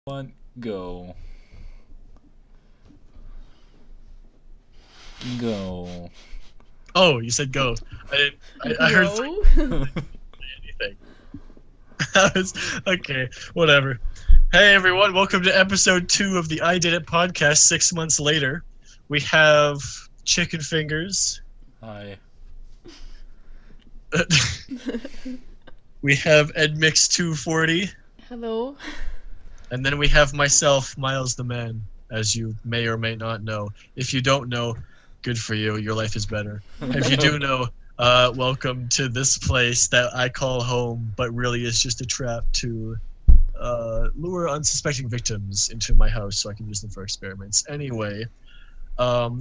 One, go. Go. Oh, you said go. I heard No. anything. Okay, whatever. Hey everyone, welcome to episode 2 of the I Did It podcast 6 months later. We have chicken fingers. Hi. We have Edmix 240. Hello. And then we have myself, Miles the Man, as you may or may not know. If you don't know, good for you. Your life is better. If you do know, welcome to this place that I call home, but really is just a trap to lure unsuspecting victims into my house so I can use them for experiments. Anyway,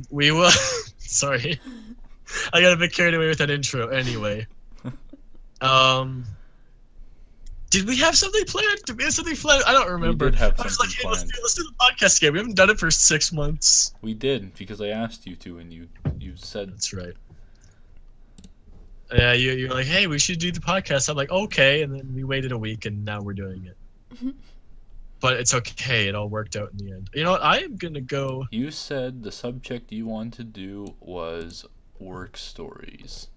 we will... Sorry. I got a bit carried away with that intro. Anyway. Did we have something planned? Did we have something planned? I don't remember. We did have I was something like, hey, planned. let's do the podcast again. We haven't done it for 6 months. We did, because I asked you to, and you said... That's right. Yeah, you're like, hey, we should do the podcast. I'm like, okay, and then we waited a week, and now we're doing it. But it's okay. It all worked out in the end. You know what? I am going to go... You said the subject you wanted to do was work stories.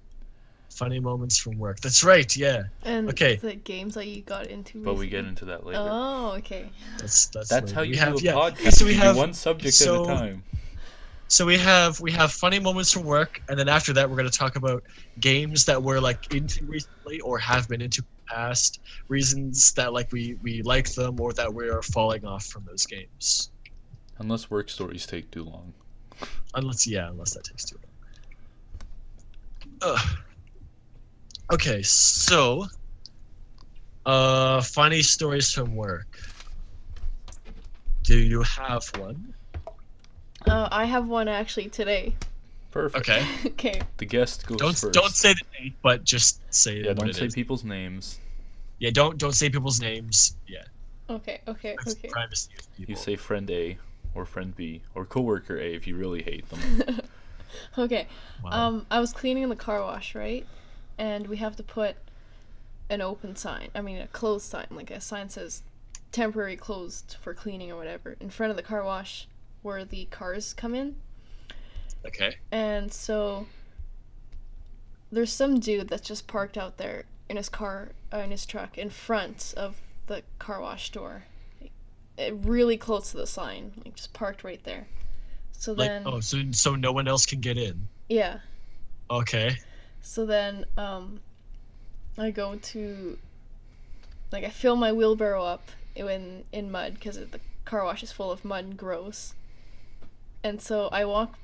Funny moments from work. That's right, yeah. And Okay. the games that you got into. But we recently? get into that later. Oh, okay. That's That's how we you have, do a yeah. podcast. So we You do have one subject so- at a time. So we have funny moments from work, and then after that we're going to talk about games that we're like into recently or have been into in the past, reasons that like we like them or that we are falling off from those games. Unless work stories take too long. Unless that takes too long. Okay, so funny stories from work. Do you have one? I have one actually today. Perfect. Okay. Okay. The guest goes first. Don't say the name, but just say Yeah, what don't it say is. people's names. Yeah, don't say people's names. Yeah. Okay. That's the Okay. privacy of people. You say friend A, or friend B, or coworker A if you really hate them. Okay. Wow. I was cleaning the car wash, right? And we have to put an open sign. I mean, a closed sign. Like a sign says temporary closed for cleaning or whatever in front of the car wash where the cars come in. Okay. And so there's some dude that's just parked out there in his car, in his truck, in front of the car wash door, really close to the sign, like just parked right there. So Like, then, so no one else can get in. yeah. Okay. So then, I go to, like, I fill my wheelbarrow up in mud because the car wash is full of mud and gross. And so I walk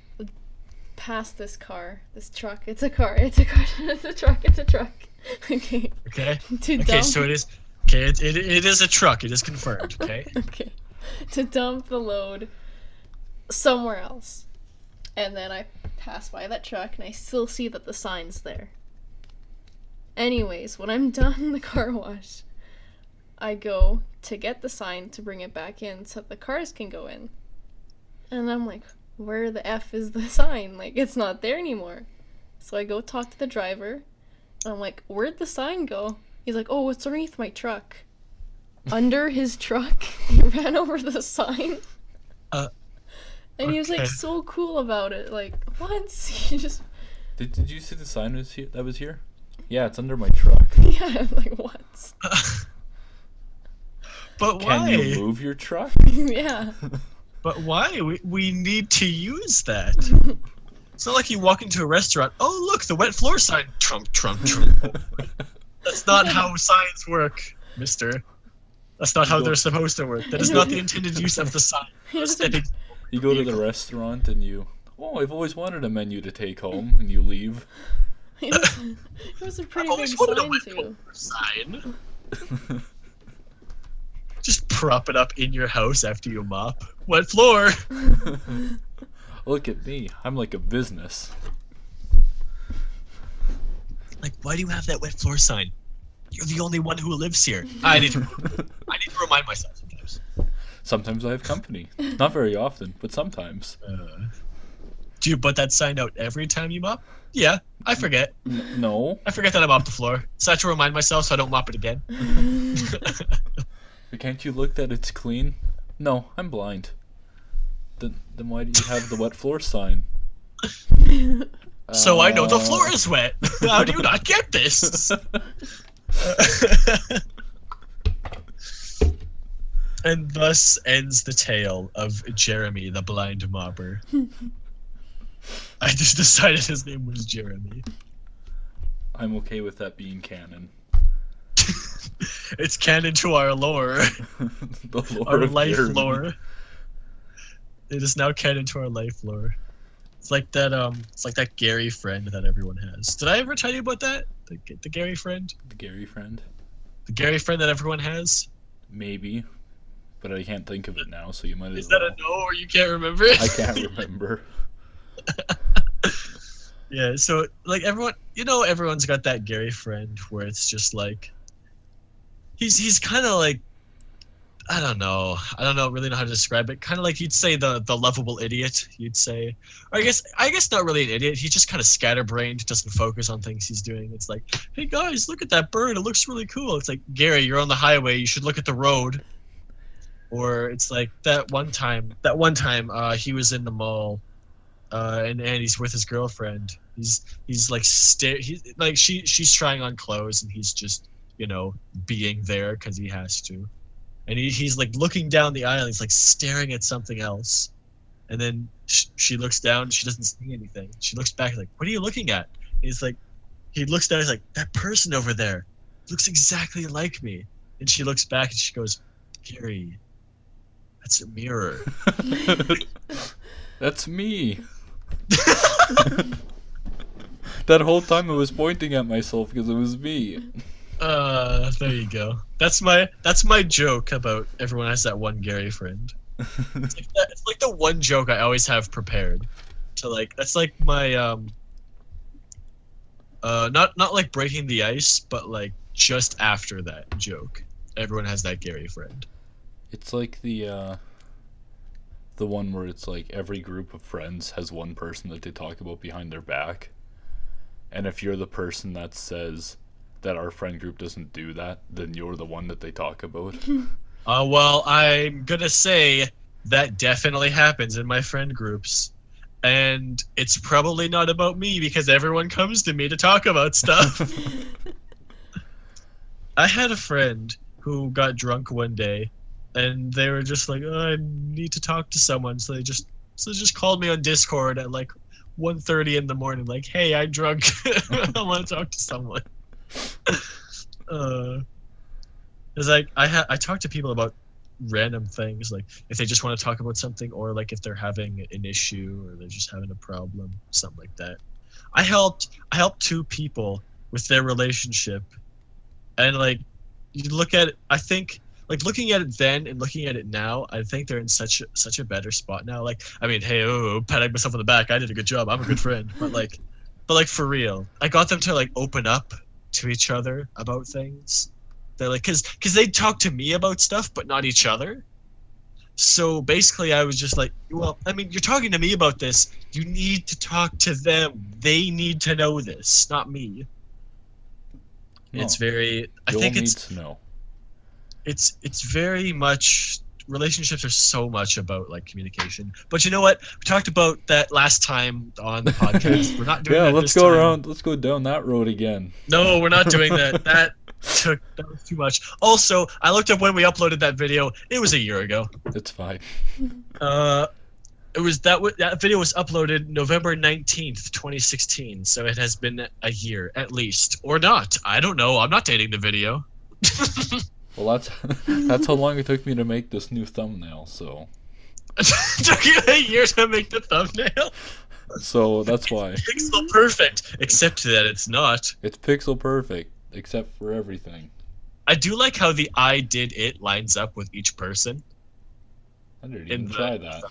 past this truck. It's a car. It's a car. It's a truck. It's a truck. Okay. Okay. To Okay. dump. So it is. Okay. It is a truck. It is confirmed. Okay. Okay. To dump the load somewhere else. And then I pass by that truck and I still see that the sign's there. Anyways, when I'm done the car wash, I go to get the sign to bring it back in so that the cars can go in. And I'm like, where the F is the sign? Like, it's not there anymore. So I go talk to the driver. I'm like, where'd the sign go? He's like, oh, it's underneath my truck. Under his truck, he ran over the sign. And he was like okay. so cool about it. Like, what? He just, Did you see the sign was here? That was here? Yeah, it's under my truck. yeah, like, what? But Can why? you move your truck? Yeah. But why? We need to use that. It's not like you walk into a restaurant. Oh, look, the wet floor sign. Trump. That's not how signs work, mister. That's not how they're supposed to work. That is not the intended use of the sign. You go to the restaurant and I've always wanted a menu to take home, and you leave. It was a I've pretty big always wanted a sign, wet too. floor sign. Just prop it up in your house after you mop. Wet floor. Look at me. I'm like a business. Like, why do you have that wet floor sign? You're the only one who lives here. I need to remind myself sometimes. Sometimes I have company. Not very often, but sometimes. Do you put that sign out every time you mop? Yeah, I forget. No. I forget that I mopped the floor. So I have to remind myself so I don't mop it again. Can't you look that it's clean? No, I'm blind. Then why do you have the wet floor sign? So I know the floor is wet. How do you not get this? And thus ends the tale of Jeremy, the blind mobber. I just decided his name was Jeremy. I'm okay with that being canon. It's canon to our lore. The lore Our of life Jeremy. lore. It is now canon to our life lore. It's like that Gary friend that everyone has. Did I ever tell you about that? The Gary friend? The Gary friend? The Gary friend that everyone has? Maybe. But I can't think of it now, so you might as Is well. that a no or you can't remember it? I can't remember. Yeah, so like everyone's got that Gary friend where it's just like he's kind of like I don't know really know how to describe it. Kind of like you'd say the lovable idiot, you'd say. Or I guess not really an idiot. He's just kind of scatterbrained, doesn't focus on things he's doing. It's like, hey guys, look at that bird. It looks really cool. It's like, Gary, you're on the highway. You should look at the road. Or it's like that one time, he was in the mall, and he's with his girlfriend. He's like she's trying on clothes, and he's just being there because he has to. And he's like looking down the aisle. He's like staring at something else, and then she looks down. She doesn't see anything. She looks back like, "What are you looking at?" And he's like, he looks down. He's like, "That person over there looks exactly like me." And she looks back and she goes, "Gary, that's a mirror." That's me. That whole time I was pointing at myself because it was me. There you go. That's my joke about everyone has that one Gary friend. It's like the one joke I always have prepared to like. That's like my not like breaking the ice, but like just after that joke, everyone has that Gary friend. It's like the one where it's like every group of friends has one person that they talk about behind their back. And if you're the person that says that our friend group doesn't do that, then you're the one that they talk about. Well, I'm gonna say that definitely happens in my friend groups. And it's probably not about me because everyone comes to me to talk about stuff. I had a friend who got drunk one day, and they were just like, "Oh, I need to talk to someone." So they just called me on Discord at like 1:30 in the morning, like, "Hey, I'm drunk. I want to talk to someone." It's like I talk to people about random things, like if they just want to talk about something, or like if they're having an issue or they're just having a problem, something like that. I helped two people with their relationship, and like you look at it, I think like looking at it then and looking at it now, I think they're in such a better spot now. Like, I mean, hey, patting myself on the back, I did a good job. I'm a good friend, but like for real, I got them to like open up to each other about things. They're like, because they talk to me about stuff, but not each other. So basically, I was just like, well, I mean, you're talking to me about this. You need to talk to them. They need to know this, not me. No, it's very. I Joel think needs to know. It's very much. Relationships are so much about like communication. But you know what? We talked about that last time on the podcast. We're not doing that let's this go time. around. Let's go down that road again. No, we're not doing that. That was too much. Also, I looked up when we uploaded that video. It was a year ago. It's fine. It was that video was uploaded November 19th, 2016. So it has been a year at least, or not. I don't know. I'm not dating the video. Well, that's how long it took me to make this new thumbnail. So. It took you a year to make the thumbnail. So that's why. Pixel perfect, except that it's not. It's pixel perfect, except for everything. I do like how the I did it lines up with each person. I didn't even try that.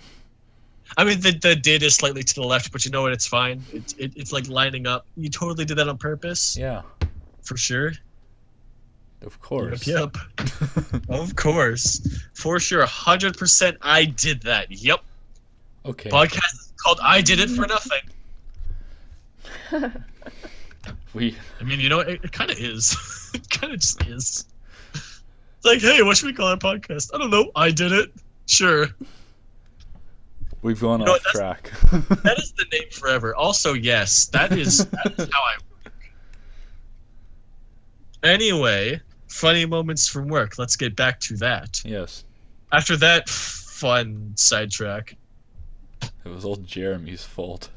I mean, the did is slightly to the left, but you know what? It's fine. It's like lining up. You totally did that on purpose. Yeah. For sure. Of course. Yep. Of course. For sure. 100% I did that. Yep. Okay. Podcast is called I Did It For Nothing. I mean, you know, it kind of is. It kind of just is. It's like, hey, what should we call our podcast? I don't know. I did it. Sure. We've gone No, off that's- track. That is the name forever. Also, yes, that is how I. Anyway, funny moments from work. Let's get back to that. Yes, After that fun sidetrack, it was all Jeremy's fault.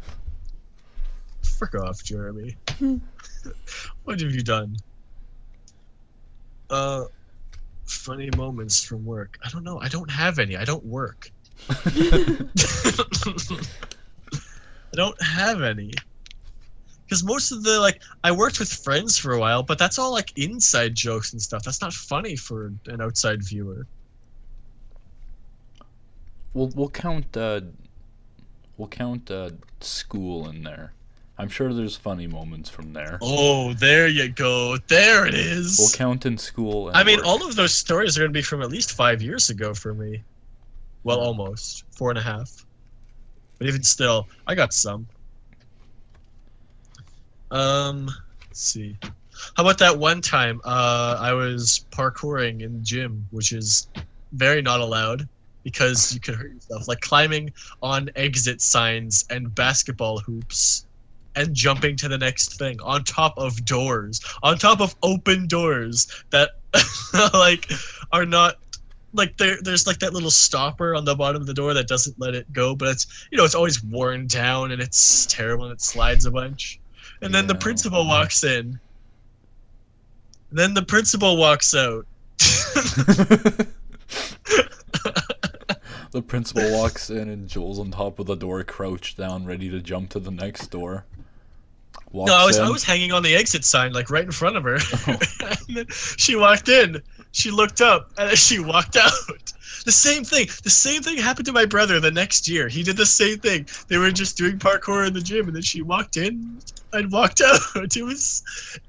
frick off, Jeremy. What have you done? Funny moments from work. I don't know. I don't have any. I don't work. I don't have any. Because most of the, like, I worked with friends for a while, but that's all, like, inside jokes and stuff. That's not funny for an outside viewer. We'll count school in there. I'm sure there's funny moments from there. Oh, there you go. There it is. We'll count in school. And I mean, work. all of those stories are going to be from at least 5 years ago for me. Well, almost. 4.5. But even still, I got some. Let's see. How about that one time I was parkouring in the gym, which is very not allowed because you could hurt yourself. Like climbing on exit signs and basketball hoops and jumping to the next thing on top of doors, on top of open doors that like are not like there's like that little stopper on the bottom of the door that doesn't let it go, but it's it's always worn down and it's terrible and it slides a bunch. And then the Yeah. principal walks in. And then the principal walks out. The principal walks in and Joel's on top of the door, crouched down, ready to jump to the next door. Walks No, I in. was hanging on the exit sign, like right in front of her. And then she walked in. She looked up, and then she walked out. The same thing. The same thing happened to my brother the next year. He did the same thing. They were just doing parkour in the gym, and then she walked in and walked out. It was.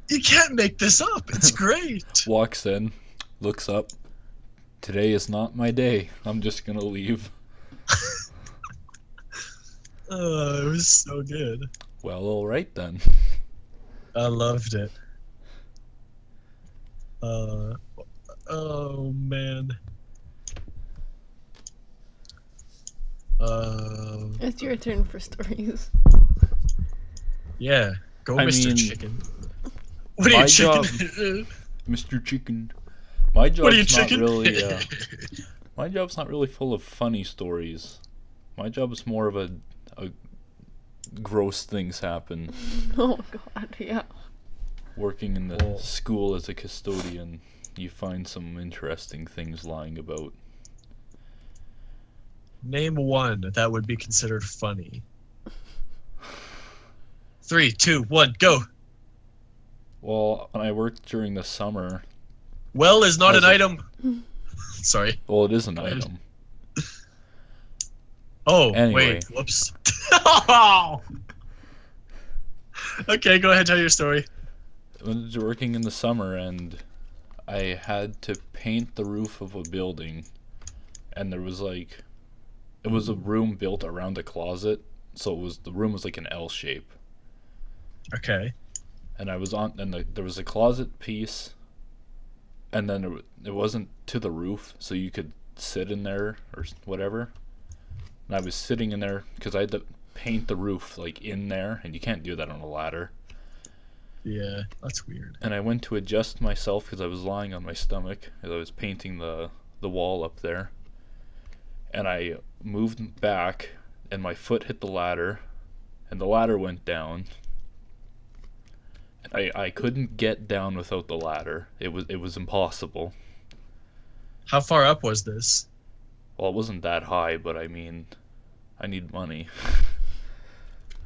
You can't make this up. It's great. Walks in, looks up. Today is not my day. I'm just gonna leave. It was so good. Well, alright then. I loved it. Oh man. It's your turn for stories. Yeah. Go, I Mr. mean, Chicken. What are my you, chicken? Mr. Chicken. My job's What are you, not chicken? really. My job's not really full of funny stories. My job's more of a gross things happen. Oh god, yeah. Working in the Well- school as a custodian, you find some interesting things lying about. Name one that would be considered funny. 3, 2, 1, go. Well, when I worked during the summer, Well is not As an a- item. Sorry. well, it is an Go ahead. item. Oh, Anyway. wait. Whoops. Okay, go ahead. Tell your story. I was working in the summer and I had to paint the roof of a building, and there was like, it was a room built around a closet, so the room was like an L shape, Okay. and there was a closet piece, and then it wasn't to the roof, so you could sit in there or whatever. And I was sitting in there because I had to paint the roof like in there, and you can't do that on a ladder. Yeah, that's weird. And I went to adjust myself because I was lying on my stomach as I was painting the wall up there. And I moved back, and my foot hit the ladder, and the ladder went down. And I couldn't get down without the ladder. It was impossible. How far up was this? Well, it wasn't that high, but I mean, I need money.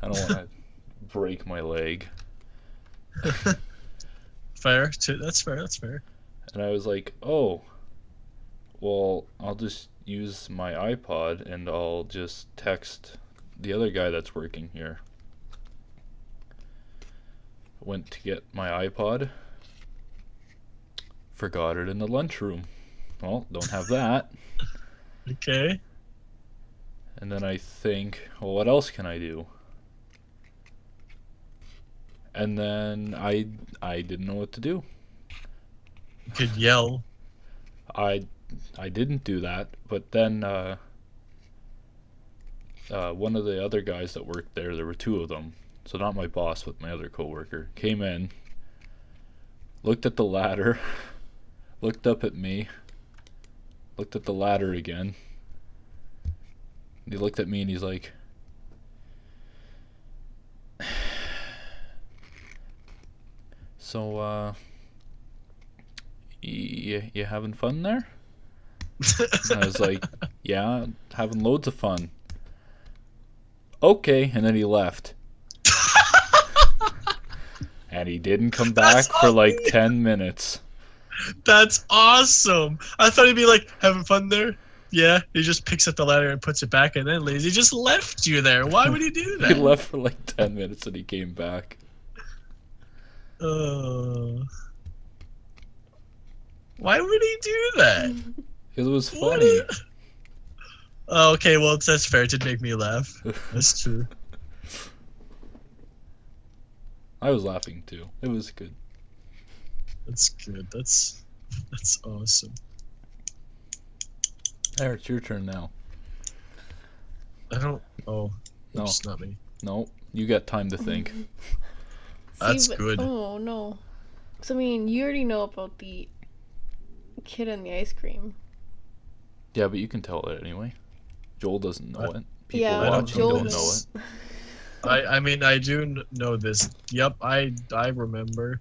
I don't want to break my leg. Fair. That's fair. That's fair. And I was like, oh, well, I'll just use my iPod and I'll just text the other guy that's working here. Went to get my iPod. Forgot it in the lunchroom. Well, don't have that. Okay. And then I think, well, what else can I do? And then I didn't know what to do. You could yell. I I didn't do that, but then one of the other guys that worked there were two of them, so not my boss but my other coworker, came in, looked at the ladder, looked up at me, looked at the ladder again. He looked at me and he's like, so you having fun there? And I was like, yeah, having loads of fun. Okay, and then he left. And he didn't come back for like 10 minutes. That's awesome. I thought he'd be like, having fun there? Yeah. He just picks up the ladder and puts it back and then leaves. He just left you there. Why would he do that? He left for like 10 minutes and he came back. Why would he do that? Because it was funny. Oh, okay, well, that's fair. It did make me laugh. That's true. I was laughing too. It was good. That's good. That's awesome. There, it's your turn now. I don't. Oh, No. it's not me. No, you got time to think. That's good. Oh no. So I mean, you already know about the kid and the ice cream. Yeah, but you can tell it anyway. Joel doesn't know it. People Yeah, watching Joel don't know knows. it. I mean, I do know this. Yep, I remember.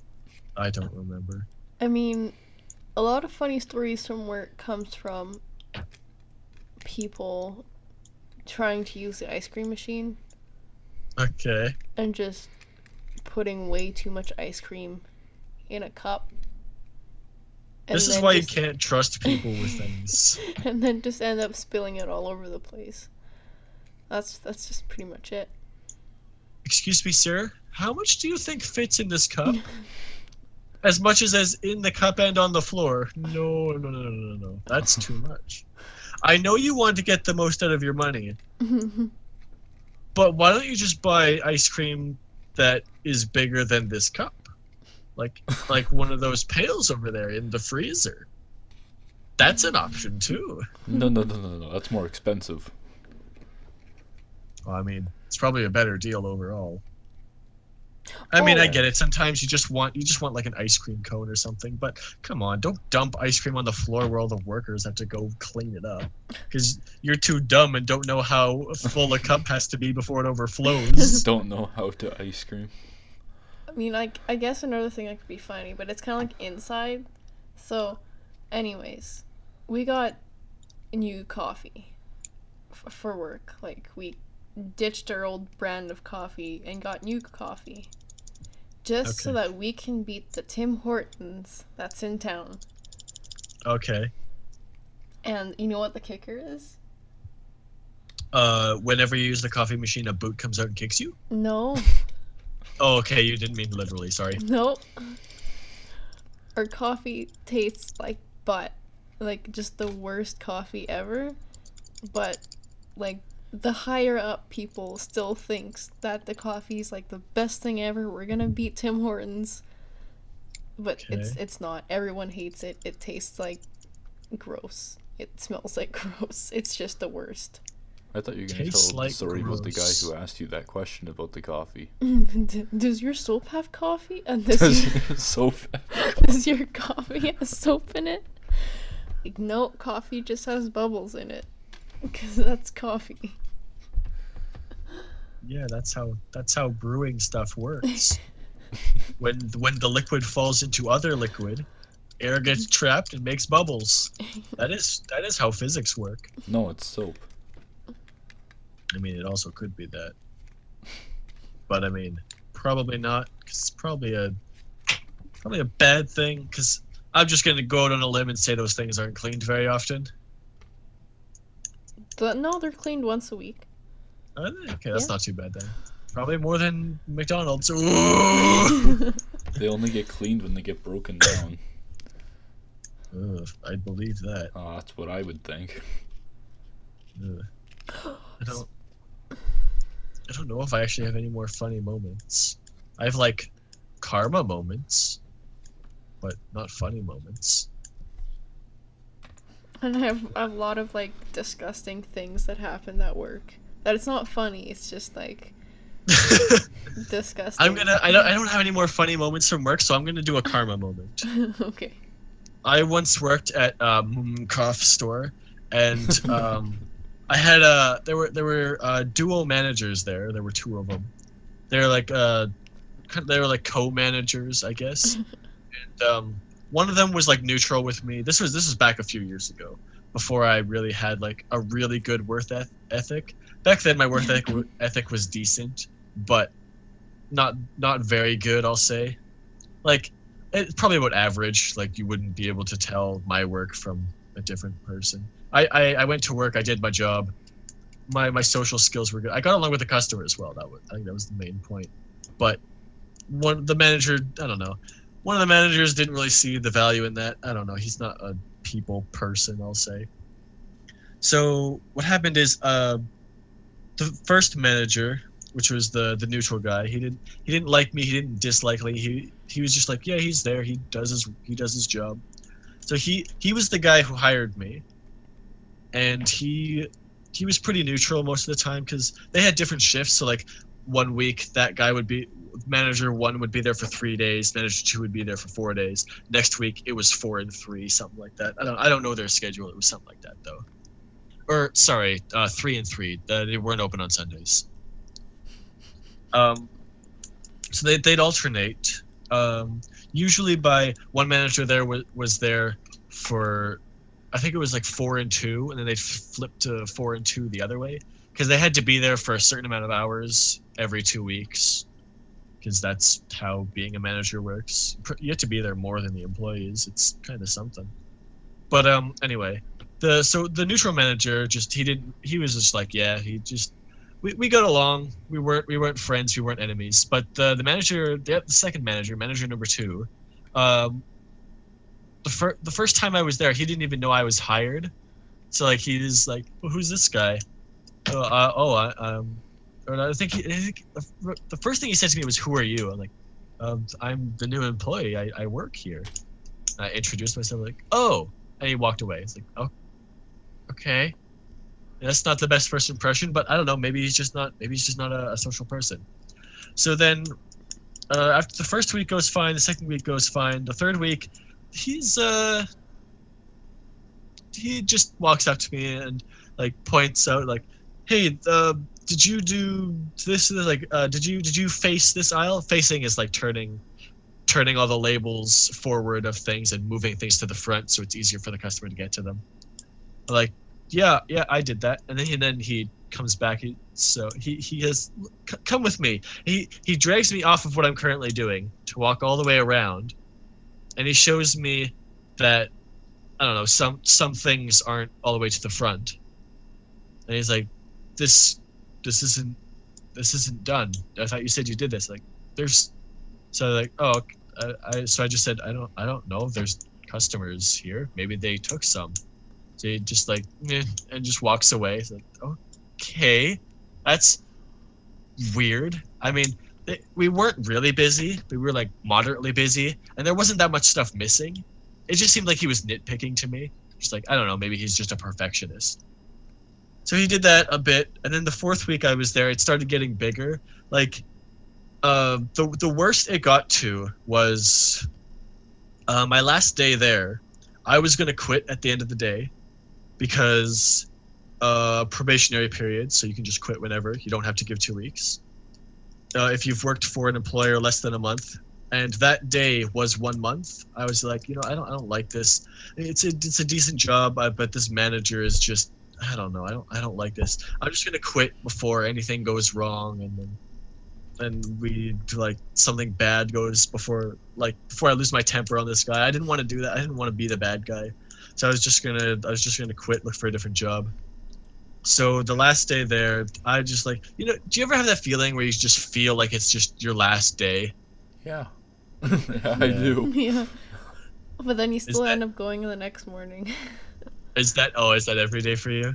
I don't remember. I mean, a lot of funny stories from work comes from people trying to use the ice cream machine Okay. and just putting way too much ice cream in a cup. And This is then why just- you can't trust people with things. And then just end up spilling it all over the place. That's just pretty much it. Excuse me, sir. How much do you think fits in this cup? As much as in the cup and on the floor. No. That's too much. I know you want to get the most out of your money, but why don't you just buy ice cream that is bigger than this cup? Like one of those pails over there in the freezer. That's an option too. No. That's more expensive. Well, I mean, it's probably a better deal overall. I mean, I get it. Sometimes you just want like an ice cream cone or something. But come on, don't dump ice cream on the floor where all the workers have to go clean it up. Because you're too dumb and don't know how full a cup has to be before it overflows. Don't know how to ice cream. I mean, I guess another thing that could be funny, but it's kind of like inside. So, anyways, we got new coffee for work. Like, we ditched our old brand of coffee and got new coffee. Just so Okay. that we can beat the Tim Hortons that's in town. Okay. And you know what the kicker is? Whenever you use the coffee machine, a boot comes out and kicks you? No. Oh, okay, you didn't mean literally, sorry. Nope. Our coffee tastes like butt. Like, just the worst coffee ever. But, like, the higher up people still thinks that the coffee's, like, the best thing ever. We're gonna beat Tim Hortons. But Okay. it's not. Everyone hates it. It tastes like gross. It smells like gross. It's just the worst. I thought you were going to Tastes tell like the story about the guy gross. who asked you that question about the coffee. Does your soap have coffee? And does So does your coffee have soap in it? Like, no, coffee just has bubbles in it. Because that's coffee. Yeah, that's how brewing stuff works. when the liquid falls into other liquid, air gets trapped and makes bubbles. That is how physics work. No, it's soap. I mean, it also could be that, but I mean, probably not. 'Cause it's probably a bad thing. Because I'm just gonna go out on a limb and say those things aren't cleaned very often. No, they're cleaned once a week. Okay, that's Yeah. not too bad then. Probably more than McDonald's. Ooh. They only get cleaned when they get broken down. Ugh, I believe that. That's what I would think. Ugh. I don't know if I actually have any more funny moments. I have like karma moments, but not funny moments. And I have a lot of like disgusting things that happened at work. That it's not funny. It's just like disgusting. I don't have any more funny moments from work, so I'm gonna do a karma moment. Okay. I once worked at a cough store, and I had there were duo managers there. There were two of them. They're like they were like co-managers, I guess. And one of them was like neutral with me. This was back a few years ago, before I really had like a really good work ethic. Back then, my work ethic was decent, but not very good, I'll say. Like, it's probably about average. Like, you wouldn't be able to tell my work from a different person. I went to work, I did my job. My social skills were good. I got along with the customer as well. I think that was the main point. But the manager, I don't know. One of the managers didn't really see the value in that. I don't know. He's not a people person, I'll say. So what happened is the first manager, which was the neutral guy, he didn't like me. He didn't dislike me. He was just like, yeah, he's there. He does his job. So he was the guy who hired me, and he was pretty neutral most of the time because they had different shifts. So like 1 week that guy would be manager 1 would be there for 3 days, manager 2 would be there for 4 days. Next week it was 4 and 3, something like that. I don't know their schedule. It was something like that though. Or sorry, 3 and 3. They weren't open on Sundays. So they'd alternate. Usually by one manager there was there for, I think it was like 4 and 2, and then they'd flip to 4 and 2 the other way because they had to be there for a certain amount of hours every 2 weeks. Because that's how being a manager works. You have to be there more than the employees. It's kind of something. But anyway, the neutral manager he was just like, yeah, we got along. We weren't friends. We weren't enemies. But the manager, the second manager number 2, the first time I was there, he didn't even know I was hired. So like he was like, well, who's this guy? I think the first thing he said to me was, "Who are you?" I'm like, "I'm the new employee. I work here." I introduced myself like, "Oh," and he walked away. It's like, "Oh, okay." That's not the best first impression, but I don't know. Maybe he's just not a social person. So then, after the first week goes fine, the second week goes fine. The third week, he just walks up to me and like points out like, "Hey, did you do this? Like, did you face this aisle?" Facing is like turning all the labels forward of things and moving things to the front so it's easier for the customer to get to them. Like, yeah, I did that. And then he comes back. So he has come with me. He drags me off of what I'm currently doing to walk all the way around, and he shows me that, I don't know, some things aren't all the way to the front. And he's like, this isn't done. I thought you said you did this. Like, there's, so like, oh, so I just said, I don't know. There's customers here. Maybe they took some. So he just like, and just walks away. It's like, okay, that's weird. I mean, we weren't really busy. We were like moderately busy, and there wasn't that much stuff missing. It just seemed like he was nitpicking to me. Just like, I don't know, maybe he's just a perfectionist. So he did that a bit, and then the fourth week I was there, it started getting bigger. Like, the worst it got to was my last day there. I was gonna quit at the end of the day because probationary period, so you can just quit whenever. You don't have to give 2 weeks. If you've worked for an employer less than a month, and that day was 1 month, I was like, I don't like this. It's a decent job, but this manager is just, I don't know. I don't like this. I'm just gonna quit before anything goes wrong, and then we like something bad goes before I lose my temper on this guy. I didn't want to do that. I didn't want to be the bad guy, so I was just gonna quit, look for a different job. So the last day there, I just like, do you ever have that feeling where you just feel like it's just your last day? Yeah, I do. Yeah. But then you still end up going the next morning. Is that every day for you?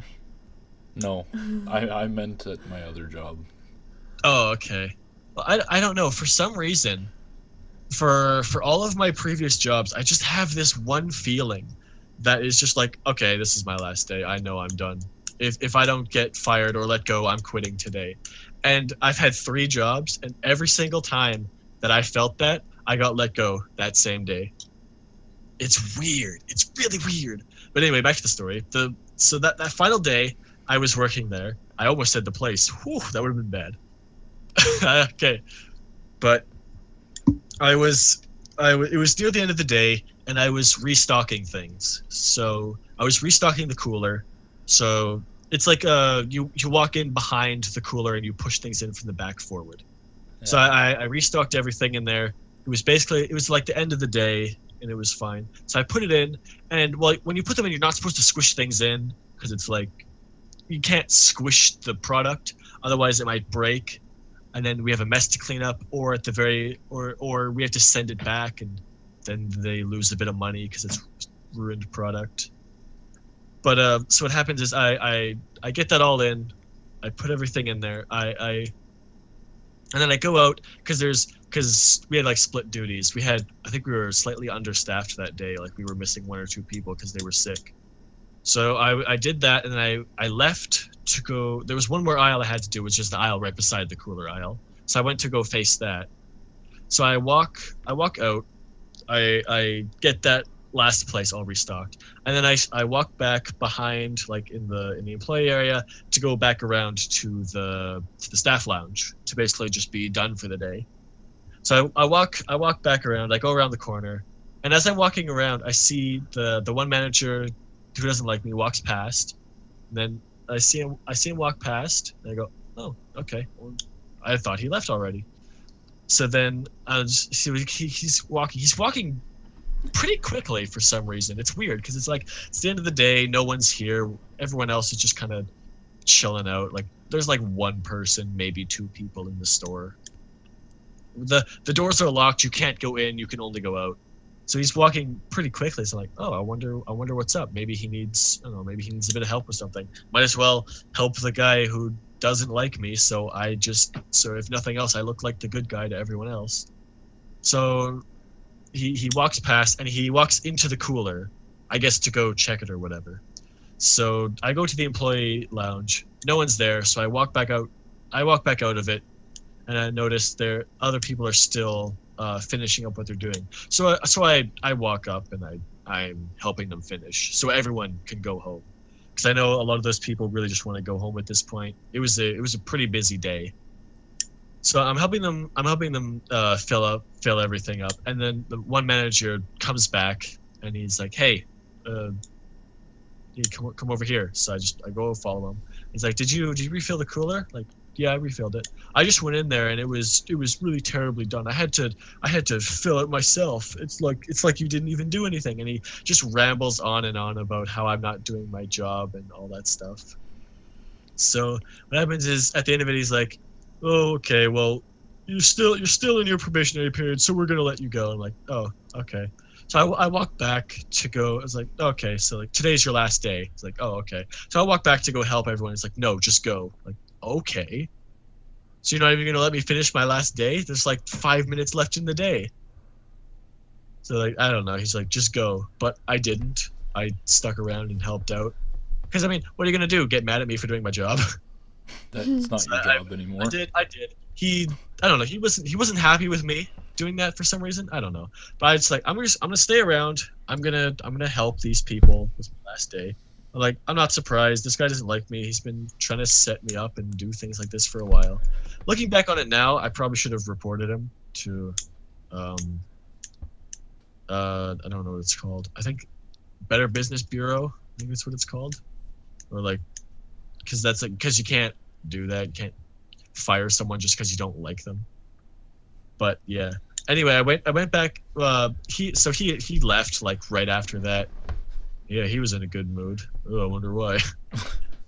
No, I meant at my other job. Oh, okay. Well, I don't know. For some reason, for all of my previous jobs, I just have this one feeling that is just like, okay, this is my last day. I know I'm done. If I don't get fired or let go, I'm quitting today. And I've had 3 jobs, and every single time that I felt that, I got let go that same day. It's weird. It's really weird. But anyway, back to the story. So that final day, I was working there. I almost said the place. Whew, that would have been bad. Okay, but it was near the end of the day, and I was restocking things. So I was restocking the cooler. So it's like you walk in behind the cooler and you push things in from the back forward. Yeah. So I restocked everything in there. It was like the end of the day, and it was fine. So I put it in, and well, when you put them in, you're not supposed to squish things in because it's like you can't squish the product, otherwise it might break, and then we have a mess to clean up, or at the very or we have to send it back, and then they lose a bit of money because it's ruined product. But so what happens is I get that all in, I put everything in there, I and then I go out because we had like split duties. I think we were slightly understaffed that day, like we were missing 1 or 2 people because they were sick. So I did that, and then I left to go. There was one more aisle I had to do, which is the aisle right beside the cooler aisle. So I went to go face that. So I walk out. I get that last place all restocked, and then I walk back behind, like in the employee area, to go back around to the staff lounge to basically just be done for the day. So I walk back around. I go around the corner, and as I'm walking around, I see the one manager who doesn't like me walks past. And then I see him walk past, and I go, oh, okay. Well, I thought he left already. So then he's walking pretty quickly for some reason. It's weird because it's like it's the end of the day, no one's here, everyone else is just kind of chilling out. Like there's like 1 person, maybe 2 people in the store. The doors are locked, you can't go in, you can only go out. So he's walking pretty quickly. So I'm like, oh, I wonder what's up. Maybe he needs, I don't know, maybe he needs a bit of help with something. Might as well help the guy who doesn't like me. So if nothing else, I look like the good guy to everyone else. So he walks past, and he walks into the cooler, I guess to go check it or whatever. So I go to the employee lounge. No one's there. So I walk back out. Of it, and I notice other people are still finishing up what they're doing. So I walk up, and I'm helping them finish, so everyone can go home. Because I know a lot of those people really just want to go home at this point. It was a pretty busy day. So I'm helping them fill everything up, and then the one manager comes back, and he's like, "Hey, you come over here." So I go follow him. He's like, "Did you refill the cooler?" Like, yeah, I refilled it. I just went in there, and it was really terribly done. I had to fill it myself. It's like you didn't even do anything. And he just rambles on and on about how I'm not doing my job and all that stuff. So what happens is at the end of it, he's like, "Oh, okay, well, you're still in your probationary period, so we're gonna let you go." I'm like, "Oh, okay." So I walk back to go. I was like, "Okay, so like today's your last day." It's like, "Oh, okay." So I walk back to go help everyone. It's like, "No, just go." Like, okay. So you're not even gonna let me finish my last day? There's like 5 minutes left in the day. So like, I don't know. He's like, "Just go," but I didn't. I stuck around and helped out. Because I mean, what are you gonna do? Get mad at me for doing my job? That's not your job anymore. I did. I don't know. He wasn't happy with me doing that for some reason. I don't know. But I was like, I'm gonna stay around. I'm gonna help these people. This last day. I'm not surprised. This guy doesn't like me. He's been trying to set me up and do things like this for a while. Looking back on it now, I probably should have reported him to, I don't know what it's called. I think Better Business Bureau. I think that's what it's called. Or because you can't do that. You can't fire someone just because you don't like them. But yeah. Anyway, I went back. He left like right after that. Yeah, he was in a good mood. Oh, I wonder why.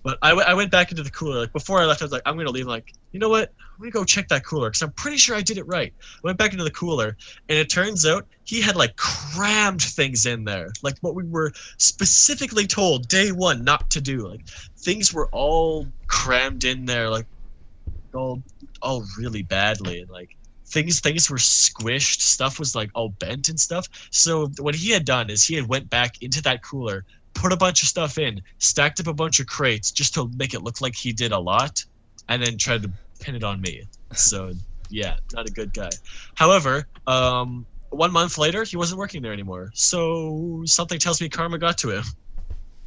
But I went back into the cooler. Like before I left, I was like, I'm gonna leave. I'm like, you know what? I'm gonna go check that cooler because I'm pretty sure I did it right. I went back into the cooler, and it turns out he had like crammed things in there, like what we were specifically told day 1 not to do. Like things were all crammed in there, like all really badly, and like things were squished, stuff was like all bent and stuff. So what he had done is he had went back into that cooler, put a bunch of stuff in, stacked up a bunch of crates just to make it look like he did a lot, and then tried to pin it on me. So yeah, not a good guy. However, 1 month later, he wasn't working there anymore. So something tells me karma got to him.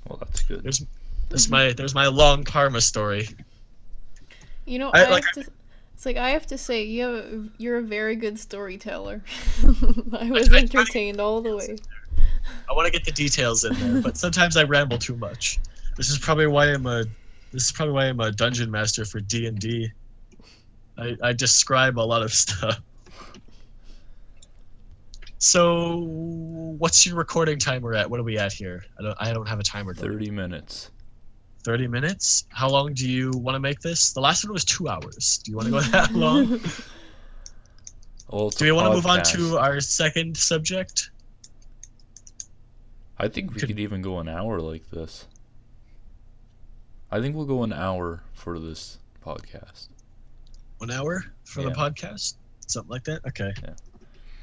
Well, that's good. There's my long karma story. You know, I I have to say, you're a very good storyteller. I was entertained all the way. I want to get the details in there, but sometimes I ramble too much. This is probably why I'm a dungeon master for D&D. I describe a lot of stuff. So, what's your recording timer at? What are we at here? I don't have a timer. 30 minutes. 30 minutes? How long do you want to make this? The last one was 2 hours. Do you want to go that long? Well, Do we want to move on to our second subject? I think we could even go an hour like this. I think we'll go an hour for this podcast. 1 hour for the podcast? Something like that? Okay. Yeah.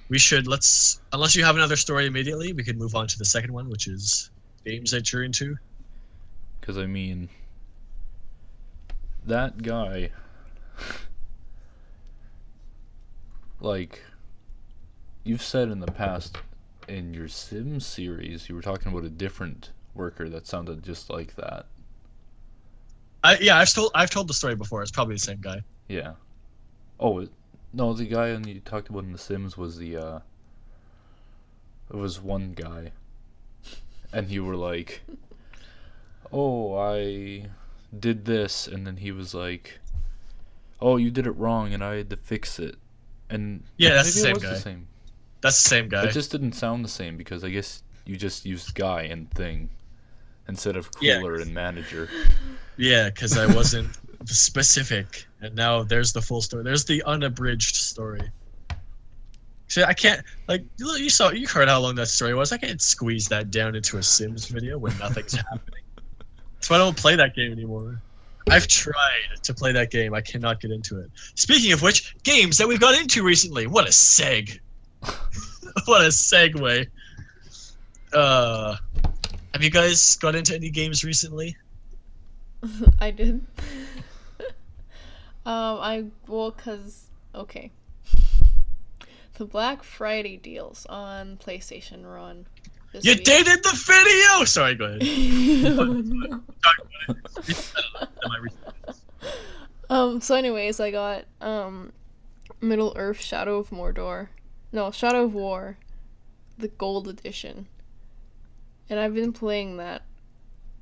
We should, unless you have another story immediately, we could move on to the second one, which is games that you're into. Because, I mean, that guy, like, you've said in the past, in your Sims series, you were talking about a different worker that sounded just like that. I've told the story before. It's probably the same guy. Yeah. Oh, no, the guy you talked about in The Sims was it was one guy. And you were like, oh, I did this, and then he was like, oh, you did it wrong, and I had to fix it. And yeah, that's the maybe same guy. The same. That's the same guy. It just didn't sound the same, because I guess you just used guy and thing instead of cooler and manager. Yeah, because I wasn't specific, and now there's the full story. There's the unabridged story. See, I can't, like, you heard how long that story was. I can't squeeze that down into a Sims video when nothing's happening. That's why I don't play that game anymore. I've tried to play that game. I cannot get into it. Speaking of which, games that we've got into recently. What a seg. What a segue. Have you guys got into any games recently? I did. Okay. The Black Friday deals on PlayStation are on. You dated the video! Sorry, go ahead. So anyways, I got Middle Earth Shadow of Mordor. No, Shadow of War, the gold edition. And I've been playing that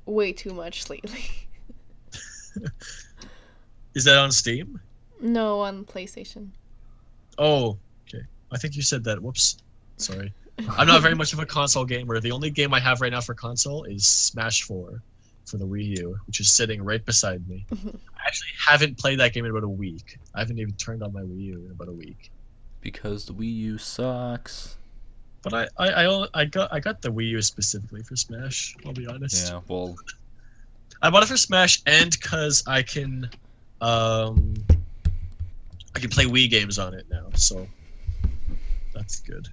way too much lately. Is that on Steam? No, on PlayStation. Oh, okay. I think you said that. Whoops. Sorry. I'm not very much of a console gamer. The only game I have right now for console is Smash 4 for the Wii U, which is sitting right beside me. I actually haven't played that game in about a week. I haven't even turned on my Wii U in about a week. Because the Wii U sucks. But I got the Wii U specifically for Smash, I'll be honest. Yeah, well, I bought it for Smash and because I can play Wii games on it now, so that's good.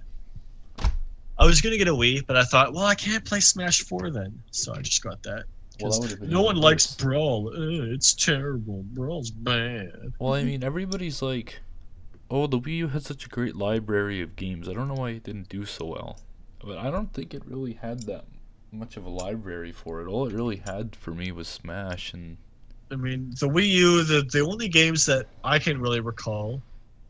I was gonna get a Wii, but I thought, well, I can't play Smash 4 then, so I just got that. Because no one likes Brawl. It's terrible. Brawl's bad. Well, I mean, everybody's like, oh, the Wii U had such a great library of games. I don't know why it didn't do so well. But I don't think it really had that much of a library for it. All it really had for me was Smash. And I mean, the Wii U, the only games that I can really recall,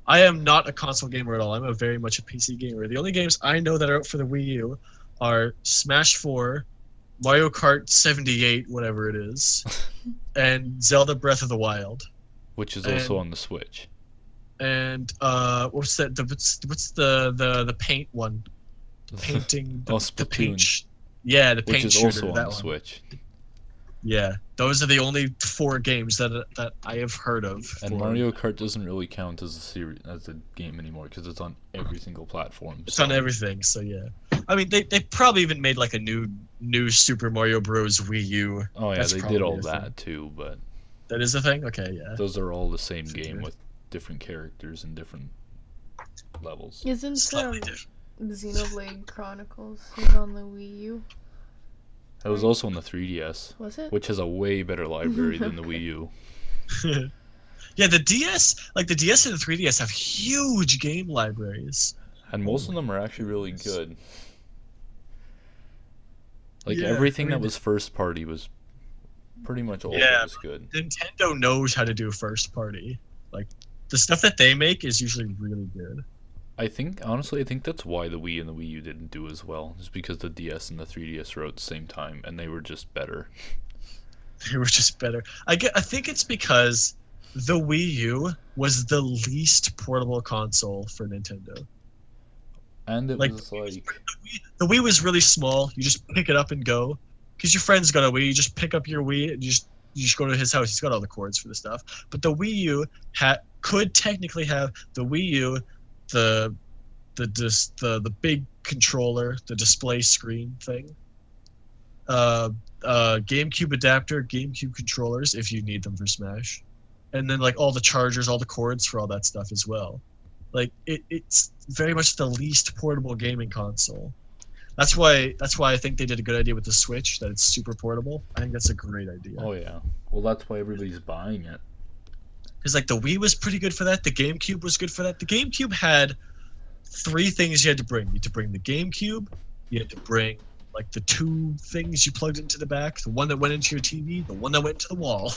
I am not a console gamer at all. I'm very much a PC gamer. The only games I know that are out for the Wii U are Smash 4, Mario Kart 78, whatever it is, and Zelda Breath of the Wild. Which is also on the Switch. And what's that? What's the paint one? The painting. The paint. Yeah, the paint which is shooter. Also on that the one. Switch. Yeah, those are the only 4 games that I have heard of. And Mario Kart doesn't really count as a game anymore because it's on every single platform. It's on everything, so yeah. I mean, they probably even made like a new Super Mario Bros. Wii U. Oh yeah, they did all that too, but that is a thing. Okay, yeah. Those are all the same game with different characters and different levels. Isn't Slightly different. Xenoblade Chronicles is on the Wii U? It was also on the 3DS, Was it? which has a way better library than the Wii U. Yeah, the DS, like the DS and the 3DS, have huge game libraries. And most of them are actually really good. Like Yeah, everything I mean, that was first party was pretty much all of Yeah, it was good. Nintendo knows how to do first party. Like the stuff that they make is usually really good. I think honestly, I think that's why the Wii and the Wii U didn't do as well, just because the DS and the 3DS were out at the same time, and they were just better. They were just better. I think it's because the Wii U was the least portable console for Nintendo. And it Like, was like, The Wii was really small. You just pick it up and go. Because your friend's got a Wii, you just pick up your Wii and you just go to his house. He's got all the cords for the stuff. But the Wii U could technically have the Wii U, the big controller, the display screen thing, GameCube adapter, GameCube controllers if you need them for Smash, and then like all the chargers, all the cords for all that stuff as well. Like it's very much the least portable gaming console. That's why I think they did a good idea with the Switch, that it's super portable. I think that's a great idea. oh yeah, well that's why everybody's buying it. Because like the Wii was pretty good for that. The GameCube was good for that. The GameCube had 3 things you had to bring. You had to bring the GameCube. You had to bring like the 2 things you plugged into the back. The one that went into your TV. The one that went into the wall.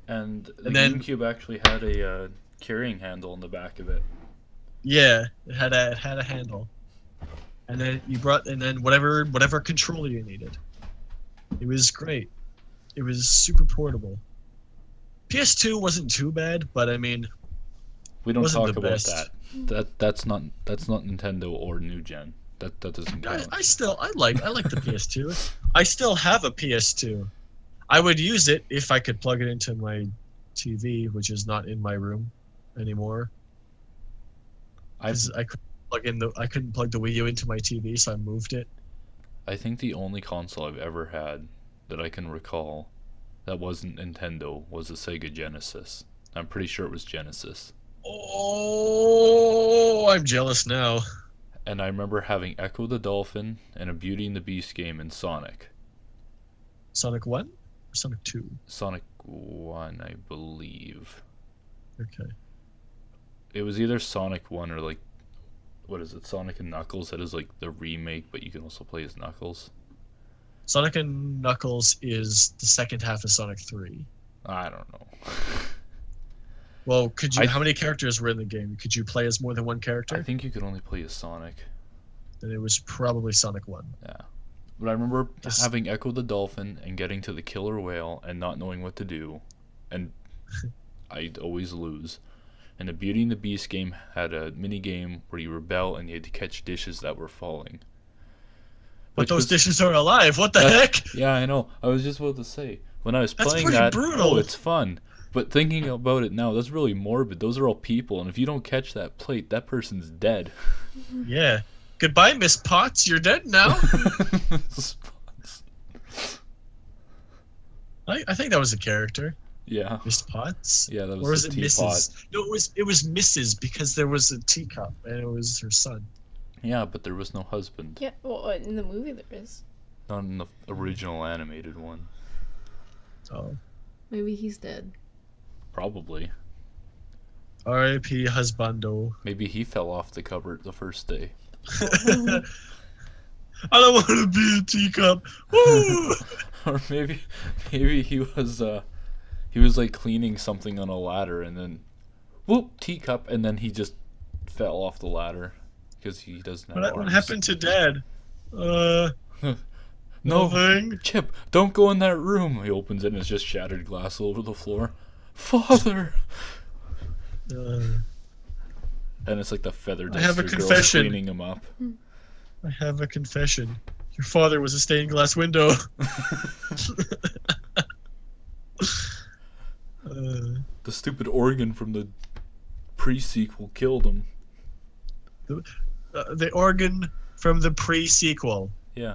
And the And then- GameCube actually had a carrying handle in the back of it. Yeah, it had a handle. And then whatever controller you needed. It was great. It was super portable. PS2 wasn't too bad, but I mean, We don't Wasn't talk the about best. that's not Nintendo or new gen. That doesn't count. I like the PS2. I still have a PS2. I would use it if I could plug it into my TV, which is not in my room anymore. I I couldn't plug the Wii U into my TV, so I moved it. I think the only console I've ever had that I can recall that wasn't Nintendo was the Sega Genesis. I'm pretty sure it was Genesis. Oh, I'm jealous now. And I remember having Echo the Dolphin and a Beauty and the Beast game in Sonic. Sonic 1 or Sonic 2? Sonic 1, I believe. Okay. It was either Sonic 1 or like, what is it, Sonic and Knuckles? That is like the remake, but you can also play as Knuckles. Sonic and Knuckles is the second half of Sonic 3. I don't know. Well, how many characters were in the game? Could you play as more than one character? I think you could only play as Sonic. Then it was probably Sonic 1. Yeah. But I remember Yes. having Echo the Dolphin and getting to the killer whale and not knowing what to do. And I'd always lose. And the Beauty and the Beast game had a mini game where you rebel and you had to catch dishes that were falling. But Which those was- dishes are alive. What the heck? Yeah, I know. I was just about to say. When I was That's playing pretty that, brutal. oh, it's fun. But thinking about it now, that's really morbid. Those are all people, and if you don't catch that plate, that person's dead. Yeah. Goodbye, Miss Potts. You're dead now. I think that was a character, Yeah. Miss Potts. Yeah, that was Or was the it teapot. Mrs.? No, it was Mrs. because there was a teacup and it was her son. Yeah, but there was no husband. Yeah, well, in the movie there is. Not in the original animated one. Oh. Maybe he's dead. Probably. R.I.P. husbando. Maybe he fell off the cupboard the first day. I don't want to be a teacup. Woo! Or maybe he was like cleaning something on a ladder and then whoop, teacup, and then he just fell off the ladder because he doesn't have What arms. happened to Dad? No, Nothing. Chip, don't go in that room. He opens it and it's just shattered glass all over the floor. Father! And it's like the feather I have a duster girls confession. cleaning him up. I have a confession. Your father was a stained glass window. The stupid organ from the pre-sequel killed him. The organ from the pre-sequel. Yeah.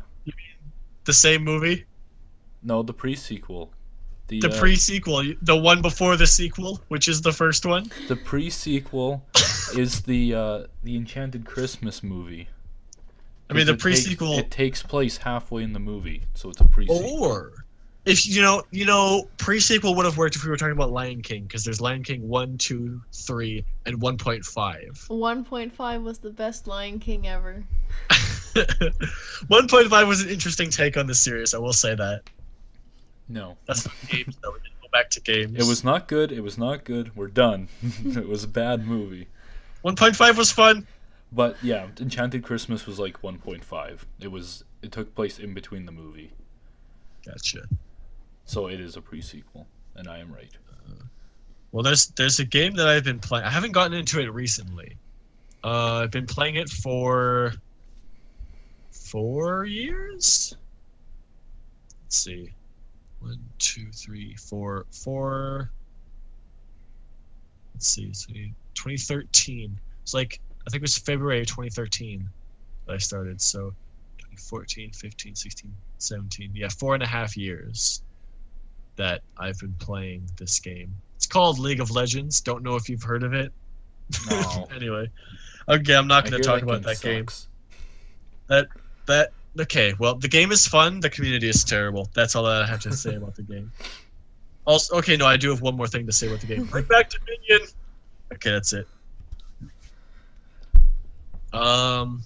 The same movie? No, the pre-sequel. The pre-sequel, the one before the sequel, which is the first one. The pre-sequel is the Enchanted Christmas movie. I mean, the It pre-sequel. It takes place halfway in the movie, so it's a pre-sequel. Or if you know, pre-sequel would have worked if we were talking about Lion King, because there's Lion King 1, 2, 3, and 1.5. 1.5 was the best Lion King ever. 1.5 was an interesting take on the series. I will say that. No. That's not games, though. We're gonna go back to games. It was not good. It was not good. We're done. It was a bad movie. 1.5 was fun. But yeah, Enchanted Christmas was like 1.5. It took place in between the movie. Gotcha. So it is a pre-sequel, and I am right. Well, there's a game that I've been playing. I haven't gotten into it recently. I've been playing it for 4 years. Let's see. 1, 2, 3, 4. Let's see. 2013. It's like, I think it was February 2013 that I started. So 2014, 15, 16, 17. Yeah, 4.5 years that I've been playing this game. It's called League of Legends. Don't know if you've heard of it. No. Anyway. Okay, I'm not going to talk about that game. Okay, well, the game is fun. The community is terrible. That's all I have to say about the game. Also, okay, no, I do have one more thing to say about the game. Bring back Dominion. Okay, that's it. Oh,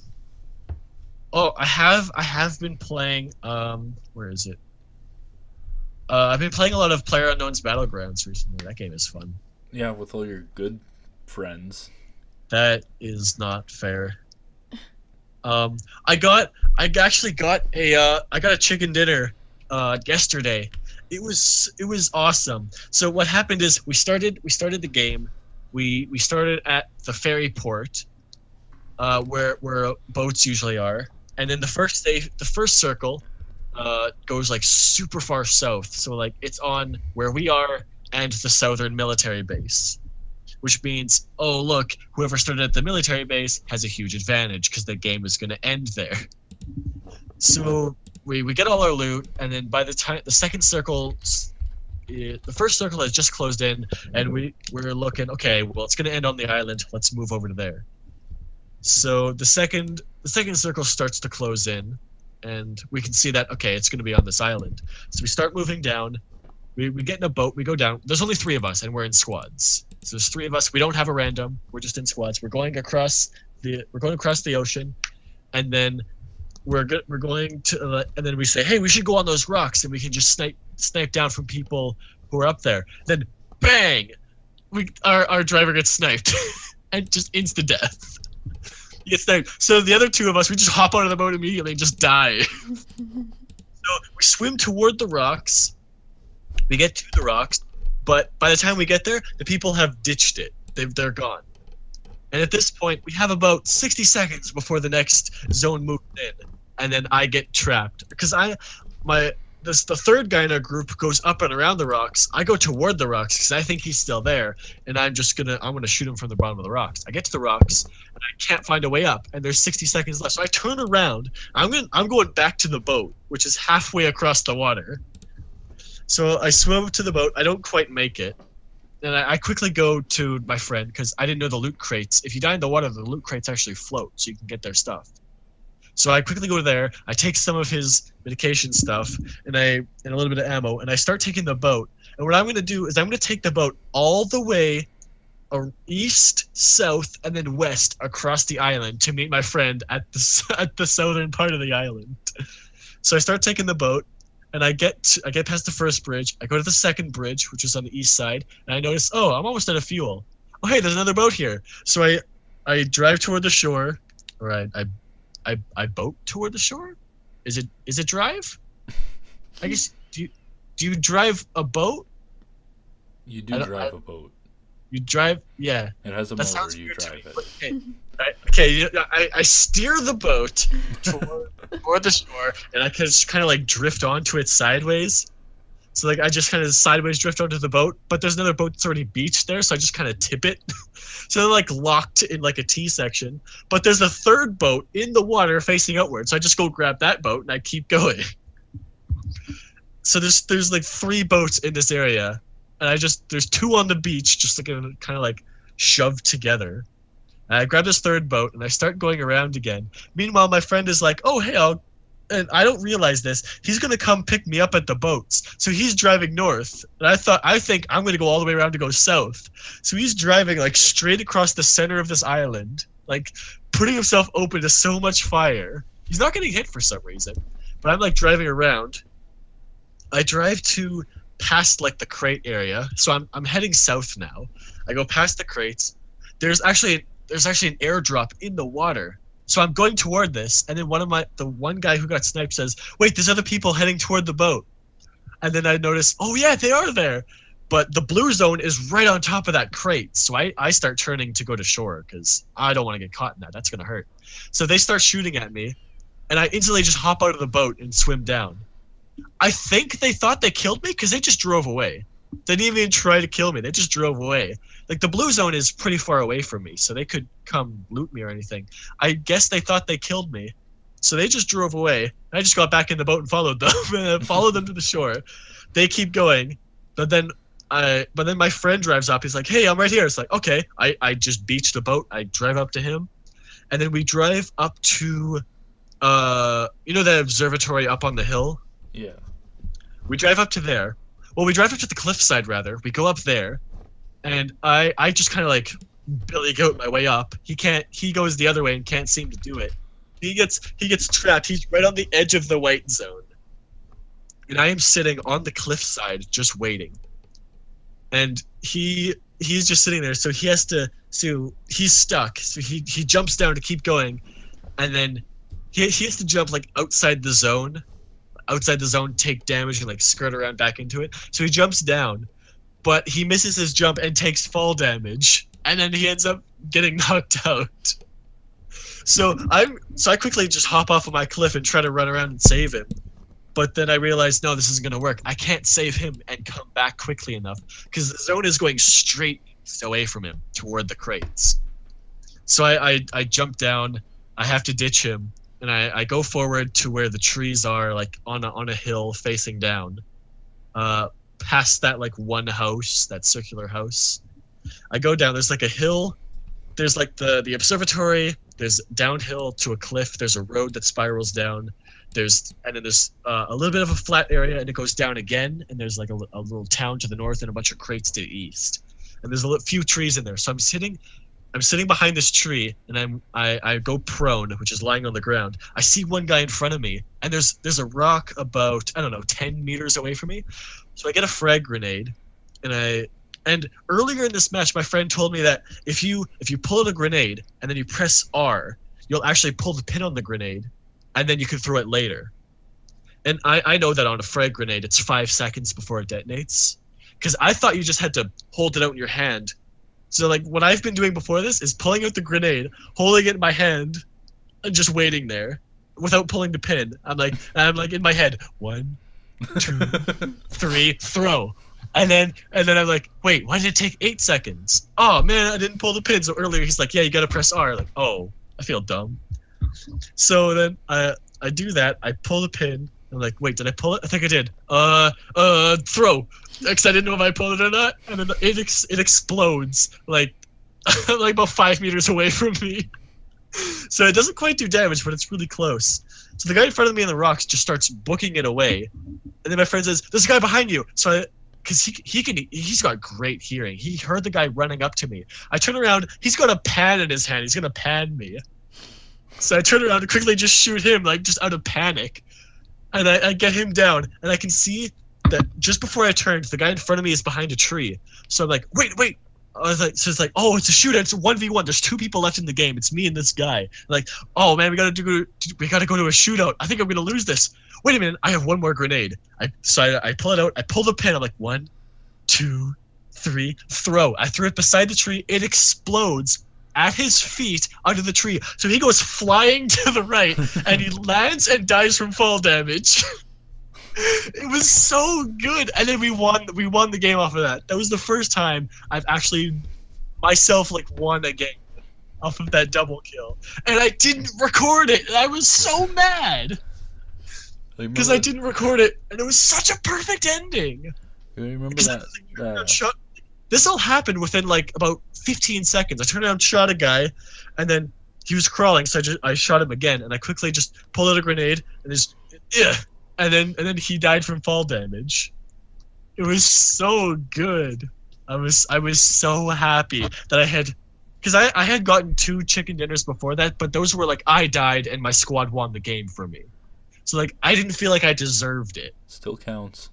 I have been playing. Where is it? I've been playing a lot of PlayerUnknown's Battlegrounds recently. That game is fun. Yeah, with all your good friends. That is not fair. I actually got a chicken dinner yesterday. It was awesome. So what happened is we started the game. We started at the ferry port, where boats usually are, and then the first circle goes like super far south. So like it's on where we are and the southern military base. Which means, oh look, whoever started at the military base has a huge advantage because the game is going to end there. So we get all our loot, and then by the time the second circle, the first circle has just closed in, and we're looking, okay, well it's going to end on the island. Let's move over to there. So the second circle starts to close in, and we can see that, okay, it's going to be on this island. So we start moving down. We get in a boat. We go down. There's only 3 of us, and we're in squads. So there's 3 of us. We don't have a random. We're just in squads. We're going across the ocean, and then and then we say, hey, we should go on those rocks, and we can just snipe down from people who are up there. Then, bang! Our driver gets sniped, and just insta death. He gets sniped. So the other 2 of us, we just hop out of the boat immediately and just die. So we swim toward the rocks. We get to the rocks, but by the time we get there, the people have ditched it. They're gone. And at this point, we have about 60 seconds before the next zone moves in, and then I get trapped because the third guy in our group goes up and around the rocks. I go toward the rocks because I think he's still there, and I'm gonna shoot him from the bottom of the rocks. I get to the rocks and I can't find a way up, and there's 60 seconds left. So I turn around. I'm going back to the boat, which is halfway across the water. So I swim to the boat. I don't quite make it. And I quickly go to my friend because I didn't know the loot crates. If you die in the water, the loot crates actually float, so you can get their stuff. So I quickly go there. I take some of his medication stuff and a little bit of ammo, and I start taking the boat. And what I'm going to do is I'm going to take the boat all the way east, south, and then west across the island to meet my friend at the southern part of the island. So I start taking the boat. And I get past the first bridge. I go to the second bridge, which is on the east side, and I notice, oh, I'm almost out of fuel. Oh, hey, there's another boat here. So I drive toward the shore, or I boat toward the shore. Is it drive? I guess do you drive a boat? You do drive a boat. You drive, yeah. It has a motor. You drive it. Okay. Okay, I steer the boat toward the shore, and I can just kind of like drift onto it sideways. So like I just kind of sideways drift onto the boat, but there's another boat that's already beached there, so I just kind of tip it. So they're like locked in like a T section. But there's a third boat in the water facing outward, so I just go grab that boat and I keep going. So there's like 3 boats in this area, and there's 2 on the beach, just like kind of like shoved together. And I grab this 3rd boat and I start going around again. Meanwhile, my friend is like, "Oh, hey, and I don't realize this. He's gonna come pick me up at the boats. So he's driving north, and I think I'm gonna go all the way around to go south. So he's driving like straight across the center of this island, like putting himself open to so much fire. He's not getting hit for some reason, but I'm like driving around. I drive to past like the crate area, so I'm heading south now. I go past the crates. There's actually an airdrop in the water. So I'm going toward this, and then the one guy who got sniped says, "Wait, there's other people heading toward the boat." And then I notice, oh yeah, they are there. But the blue zone is right on top of that crate. So I start turning to go to shore because I don't want to get caught in that. That's going to hurt. So they start shooting at me, and I instantly just hop out of the boat and swim down. I think they thought they killed me because they just drove away. They didn't even try to kill me. They just drove away. Like, the blue zone is pretty far away from me, so they could come loot me or anything. I guess they thought they killed me. So they just drove away. I just got back in the boat and followed them. And followed them to the shore. They keep going. But then my friend drives up. He's like, "Hey, I'm right here." It's like, okay. I just beach the boat. I drive up to him. And then we drive up to, the observatory up on the hill? Yeah. We drive up to there. Well, we drive up to the cliffside, rather. We go up there. And I just kind of like Billy Goat my way up. He goes the other way and can't seem to do it. He gets trapped. He's right on the edge of the white zone. And I am sitting on the cliffside just waiting. And he's just sitting there, so he's stuck. So he jumps down to keep going, and then he has to jump like outside the zone, take damage and like skirt around back into it. So he jumps down, but he misses his jump and takes fall damage, and then he ends up getting knocked out. So I quickly just hop off of my cliff and try to run around and save him. But then I realized, no, this isn't going to work. I can't save him and come back quickly enough because the zone is going straight away from him toward the crates. So I jump down. I have to ditch him, and I go forward to where the trees are, like on a hill facing down, past that like one house, that circular house. I go down. There's like a hill. There's like the observatory. There's downhill to a cliff. There's a road that spirals down. There's a little bit of a flat area, and it goes down again. And there's like a little town to the north and a bunch of crates to the east. And there's a few trees in there. So I'm sitting behind this tree, and I go prone, which is lying on the ground. I see one guy in front of me, and there's a rock about 10 meters away from me. So I get a frag grenade, and earlier in this match, my friend told me that if you pull out a grenade and then you press R, you'll actually pull the pin on the grenade, and then you can throw it later. And I know that on a frag grenade, it's 5 seconds before it detonates, because I thought you just had to hold it out in your hand. So like what I've been doing before this is pulling out the grenade, holding it in my hand, and just waiting there without pulling the pin. I'm like in my head, 1, 2, 3, throw. And then I'm like, wait, why did it take 8 seconds? Oh man, I didn't pull the pin. So earlier he's like, yeah, you gotta press R. Like, oh, I feel dumb. So then I do that. I pull the pin. I'm like, wait, did I pull it? I think I did. Throw. Because I didn't know if I pulled it or not. And then it explodes like like about 5 meters away from me. So it doesn't quite do damage, but it's really close. So the guy in front of me in the rocks just starts booking it away. And then my friend says, "There's a guy behind you." So because he's got great hearing. He heard the guy running up to me. I turn around. He's got a pan in his hand. He's gonna pan me. So I turn around and quickly just shoot him, like just out of panic. And I get him down, and I can see that just before I turned, the guy in front of me is behind a tree. So I'm like, wait. I was like, so it's like, oh, it's a shootout. It's a 1v1. There's 2 people left in the game. It's me and this guy. I'm like, oh man, we gotta go to a shootout. I think I'm gonna lose this. Wait a minute, I have one more grenade. I pull it out. I pull the pin. I'm like, 1, 2, 3, throw. I threw it beside the tree. It explodes at his feet under the tree. So he goes flying to the right, and he lands and dies from fall damage. It was so good, and then we won the game off of that. That was the first time I've actually myself like won a game off of that double kill, and I didn't record it, and I was so mad. Like, because I didn't record it, and it was such a perfect ending. You remember 'Cause that? This all happened within like about 15 seconds. I turned around, shot a guy, and then he was crawling, so I shot him again, and I quickly just pulled out a grenade and just and then he died from fall damage. It was so good. I was so happy that I had, because I had gotten 2 chicken dinners before that, but those were like I died and my squad won the game for me. So like I didn't feel like I deserved it. Still counts.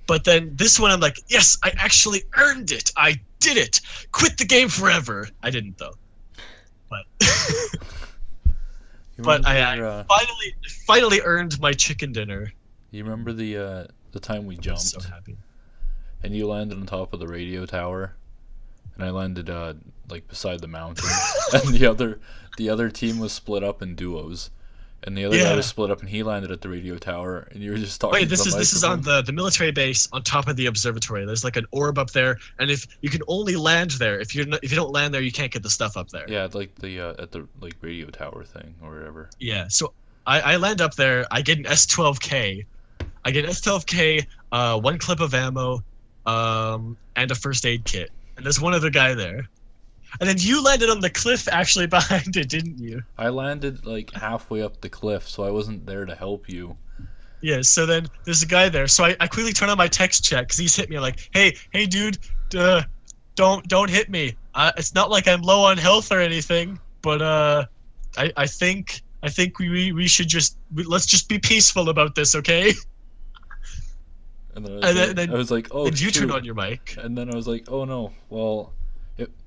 But then this one I'm like, yes, I actually earned it. I did it. Quit the game forever. I didn't though. But but I finally earned my chicken dinner. You remember the time we jumped? I'm so happy. And you landed on top of the radio tower, and I landed like beside the mountain, and the other team was split up in duos, and the other guy was split up, and he landed at the radio tower, and you were just talking. Wait, to this the is on the military base on top of the observatory. There's like an orb up there, and if you can only land there, if you don't land there, you can't get the stuff up there. Yeah, like the at the like radio tower thing or whatever. Yeah, so I land up there. I get an S12K. I get an S12K, 1 clip of ammo, and a first aid kit. And there's one other guy there. And then you landed on the cliff actually behind it, didn't you? I landed like halfway up the cliff, so I wasn't there to help you. Yeah, so then there's a guy there. So I quickly turn on my text chat because he's hit me. I'm like, hey dude, don't hit me. It's not like I'm low on health or anything, but I think we should let's just be peaceful about this, okay? And then I was like, oh, and you shoot. turn on your mic. And then I was like, oh no, well,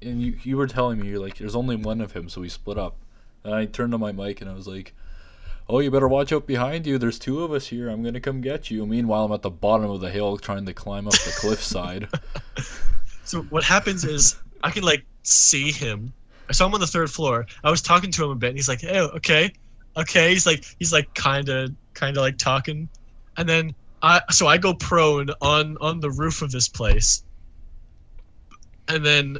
and you were telling me, you're like, there's only one of him, so we split up. And I turned on my mic and I was like, oh, you better watch out behind you. There's 2 of us here. I'm gonna come get you. Meanwhile, I'm at the bottom of the hill trying to climb up the cliffside. So what happens is I can like see him. I saw him on the 3rd floor. I was talking to him a bit, and he's like, hey, okay. He's like kind of like talking, and then so I go prone on the roof of this place, and then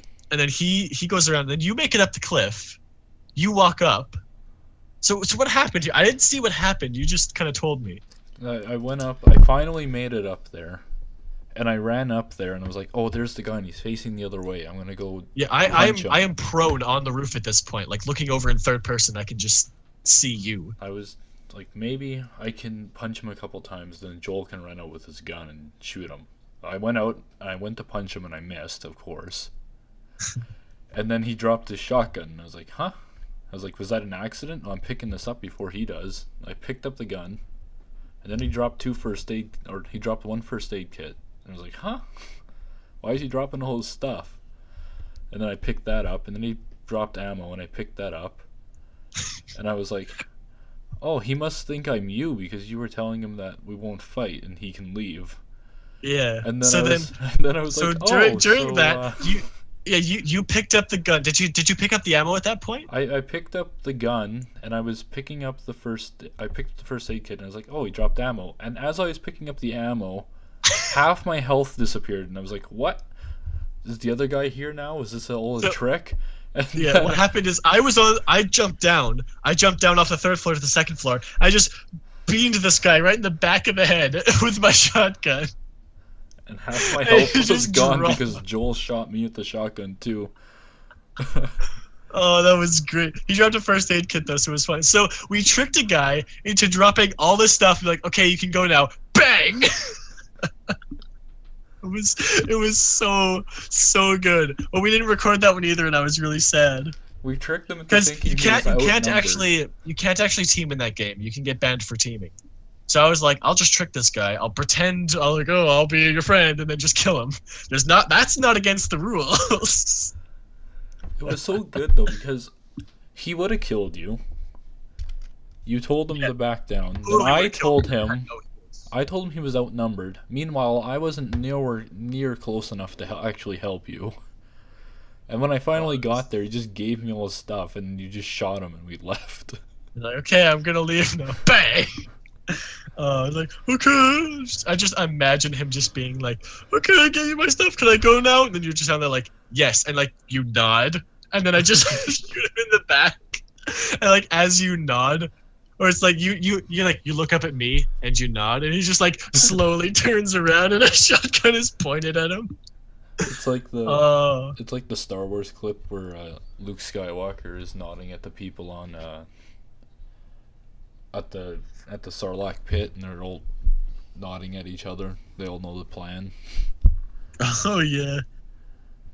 he goes around. And then you make it up the cliff. You walk up. So what happened here? I didn't see what happened. You just kind of told me. I went up. I finally made it up there, and I ran up there, and I was like, oh, there's the guy, and he's facing the other way. I'm gonna go. Yeah, I am prone on the roof at this point, like looking over in 3rd person. I can just see you. I was like, maybe I can punch him a couple times, then Joel can run out with his gun and shoot him. I went out, I went to punch him, and I missed, of course. And then he dropped his shotgun, and I was like, huh? I was like, was that an accident? No, I'm picking this up before he does. I picked up the gun, and then he dropped 1 first aid kit. And I was like, huh? Why is he dropping all his stuff? And then I picked that up, and then he dropped ammo, and I picked that up. And I was like, oh, he must think I'm you because you were telling him that we won't fight and he can leave. Yeah. And then so then I was so like, oh, during that, you picked up the gun. Did you pick up the ammo at that point? I picked up the gun and I was picking up I picked up the first aid kit and I was like, oh, he dropped ammo. And as I was picking up the ammo, half my health disappeared and I was like, what? Is the other guy here now? Is this all a trick? And yeah, what happened is I jumped down off the 3rd floor to the 2nd floor. I just beamed this guy right in the back of the head with my shotgun. And half my health was gone because Joel shot me with the shotgun too. Oh, that was great. He dropped a first aid kit though, so it was fine. So we tricked a guy into dropping all this stuff and be like, okay, you can go now. Bang! It was so good. But we didn't record that one either, and I was really sad. We tricked them into because thinking you can't actually team in that game. You can get banned for teaming. So I was like, I'll just trick this guy. I'll pretend I'll be your friend, and then just kill him. That's not against the rules. It was so good though because he would have killed you. You told him to back down. Then I told him he was outnumbered. Meanwhile, I wasn't near close enough to actually help you. And when I finally got there, he just gave me all his stuff, and you just shot him, and we left. You're like, okay, I'm gonna leave now. Bang! I was like, okay. I just imagine him just being like, okay, I gave you my stuff. Can I go now? And then you're just down there like, yes, and like you nod, and then I just shoot him in the back, and like as you nod, Or it's like you look up at me and you nod, and he just like slowly turns around and a shotgun is pointed at him. It's like the Oh, it's like the Star Wars clip where Luke Skywalker is nodding at the people on at the Sarlacc pit, and they're all nodding at each other. They all know the plan. oh yeah.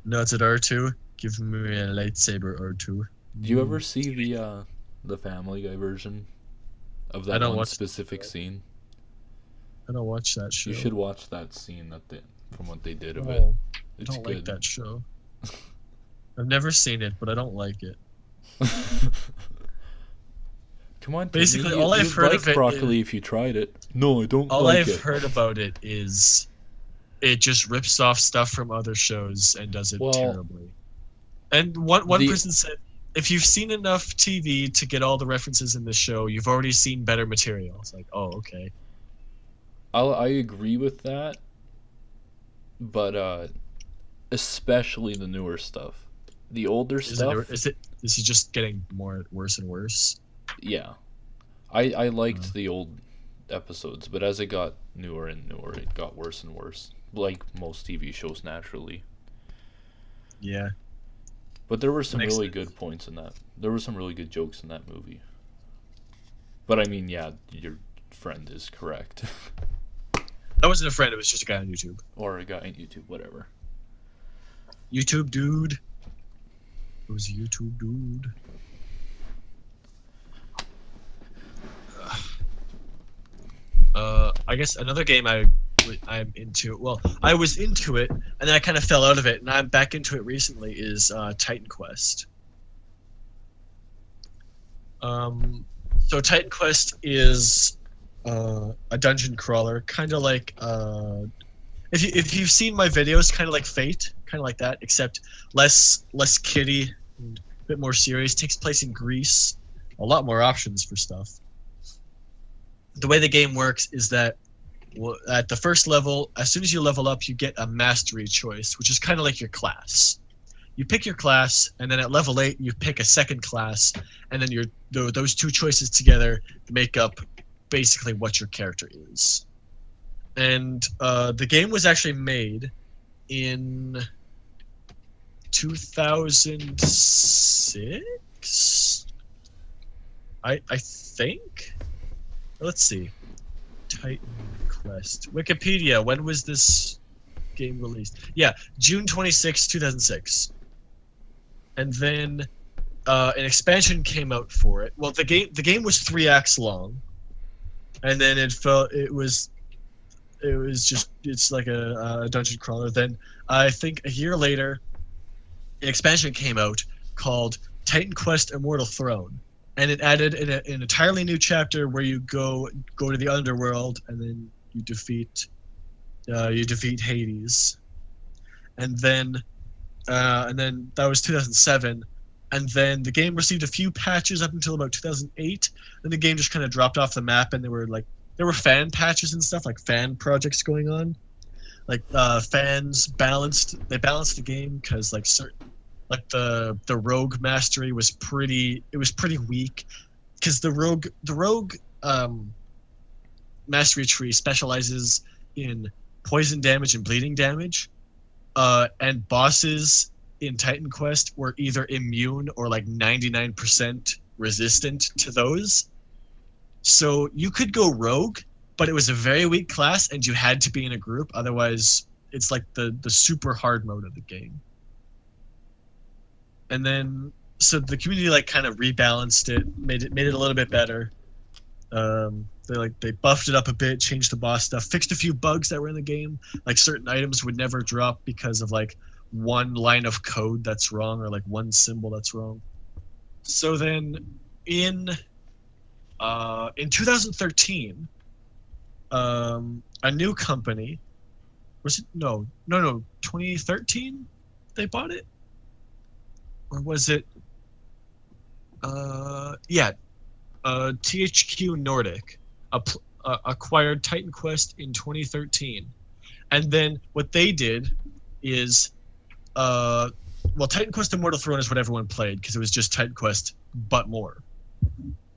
No, it's at R2. Give me a lightsaber, R2. Do you ever see the Family Guy version of I that don't one watch specific scene? I don't watch that show. You should watch that scene from what they did of it. Oh, I It's don't good. like that show. I've never seen it, but I don't like it. Come on, Basically, Timmy, all I've you'd heard like of it broccoli if you tried it. No, I don't All like I've it. heard about it is it just rips off stuff from other shows and does it Well, terribly. And one the- person said, if you've seen enough TV to get all the references in the show, you've already seen better material. It's like, oh, okay. I agree with that, but especially the newer stuff. The older stuff, Is he just getting worse and worse? yeah. I liked the old episodes, but as it got newer and newer, it got worse and worse. Like most TV shows, naturally. Yeah. But there were some Makes really sense. good points in that. There were some really good jokes in that movie. But I mean, yeah, your friend is correct. I wasn't a friend, it was just a guy on YouTube. Or a guy on YouTube, whatever. YouTube dude. It was a YouTube dude. I guess another game I'm into. Well, I was into it, and then I kind of fell out of it, and I'm back into it recently. Is Titan Quest. So Titan Quest is a dungeon crawler, kind of like if you've seen my videos, kind of like Fate, kind of like that, except less kiddie, and a bit more serious. Takes place in Greece. A lot more options for stuff. The way the game works is that at the first level, as soon as you level up, you get a mastery choice, which is kind of like your class. You pick your class, and then at level 8, you pick a second class, and then those two choices together make up basically what your character is. And the game was actually made in 2006, I think. Let's see. Titan Quest. Wikipedia. When was this game released? Yeah, June 26, 2006. And then an expansion came out for it. Well, the game was 3 acts long, and then it's like a dungeon crawler. Then I think a year later, an expansion came out called Titan Quest: Immortal Throne, and it added an entirely new chapter where you go to the underworld, and then you defeat Hades, and then that was 2007, and then the game received a few patches up until about 2008. Then the game just kind of dropped off the map, and there were fan patches and stuff, like fan projects going on, like fans balanced the game because the rogue mastery was pretty weak, because the rogue mastery tree specializes in poison damage and bleeding damage, and bosses in Titan Quest were either immune or like 99% resistant to those. So you could go rogue, but it was a very weak class, and you had to be in a group. Otherwise, it's like the super hard mode of the game. And then, so the community like kind of rebalanced it, made it a little bit better. They buffed it up a bit, changed the boss stuff, fixed a few bugs that were in the game. Like certain items would never drop because of like one line of code that's wrong, or like one symbol that's wrong. So then, in 2013, a new company, was it no 2013 they bought it, or was it THQ Nordic acquired Titan Quest in 2013, and then what they did is Titan Quest Immortal Throne is what everyone played because it was just Titan Quest but more.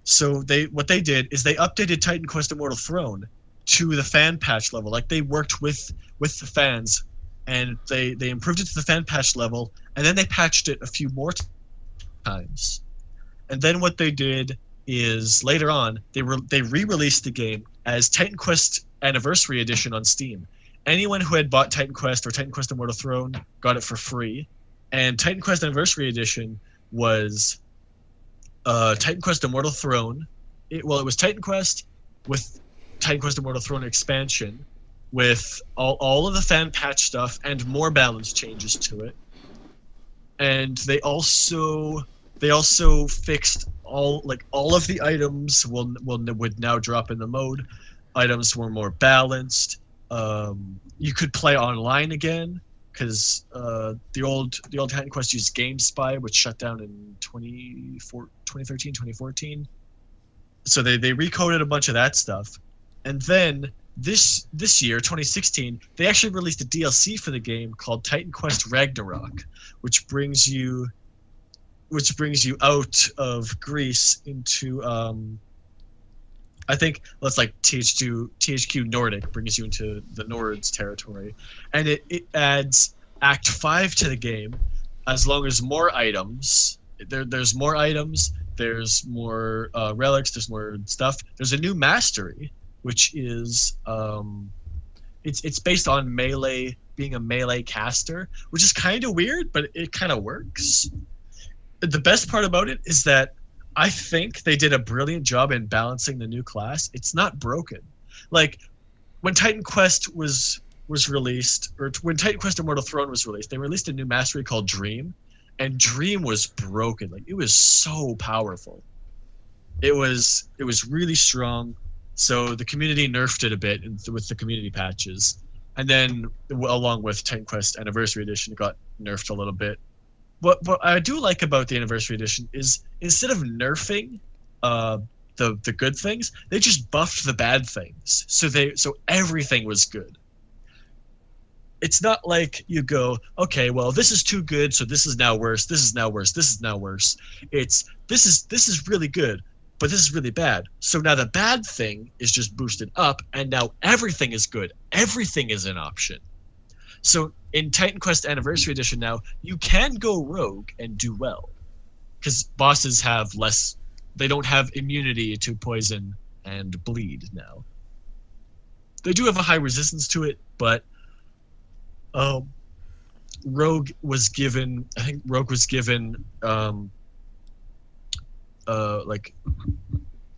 So what they did is they updated Titan Quest Immortal Throne to the fan patch level. Like they worked with the fans, and they improved it to the fan patch level, and then they patched it a few more times. And then what they did is later on they re-released the game as Titan Quest Anniversary Edition on Steam. Anyone who had bought Titan Quest or Titan Quest Immortal Throne got it for free. And Titan Quest Anniversary Edition was Titan Quest Immortal Throne. It was Titan Quest with Titan Quest Immortal Throne expansion with all of the fan patch stuff and more balance changes to it. And they also fixed all of the items would now drop in the mode. Items were more balanced. You could play online again because the old Titan Quest used GameSpy, which shut down in 2013, 2014. So they recoded a bunch of that stuff, and then this year, 2016, they actually released a DLC for the game called Titan Quest Ragnarok, which brings you out of Greece into I think that's like THQ Nordic, brings you into the Nords territory, and it adds Act 5 to the game, as long as more items. There's more items. There's more relics. There's more stuff. There's a new mastery, which is it's based on melee, being a melee caster, which is kind of weird, but it kind of works. The best part about it is that I think they did a brilliant job in balancing the new class. It's not broken. Like when Titan Quest was released, or when Titan Quest Immortal Throne was released, they released a new mastery called Dream, and Dream was broken. Like it was so powerful. It was really strong. So the community nerfed it a bit with the community patches, and then along with Titan Quest Anniversary Edition, it got nerfed a little bit. What I do like about the Anniversary Edition is instead of nerfing the good things, they just buffed the bad things. So everything was good. It's not like you go, okay, well, this is too good, so this is now worse. This is now worse. This is now worse. This is really good, but this is really bad. So now the bad thing is just boosted up, and now everything is good. Everything is an option. So in Titan Quest Anniversary Edition now, you can go rogue and do well, because bosses have less. They don't have immunity to poison and bleed now. They do have a high resistance to it, but Rogue was given. I think Rogue was given like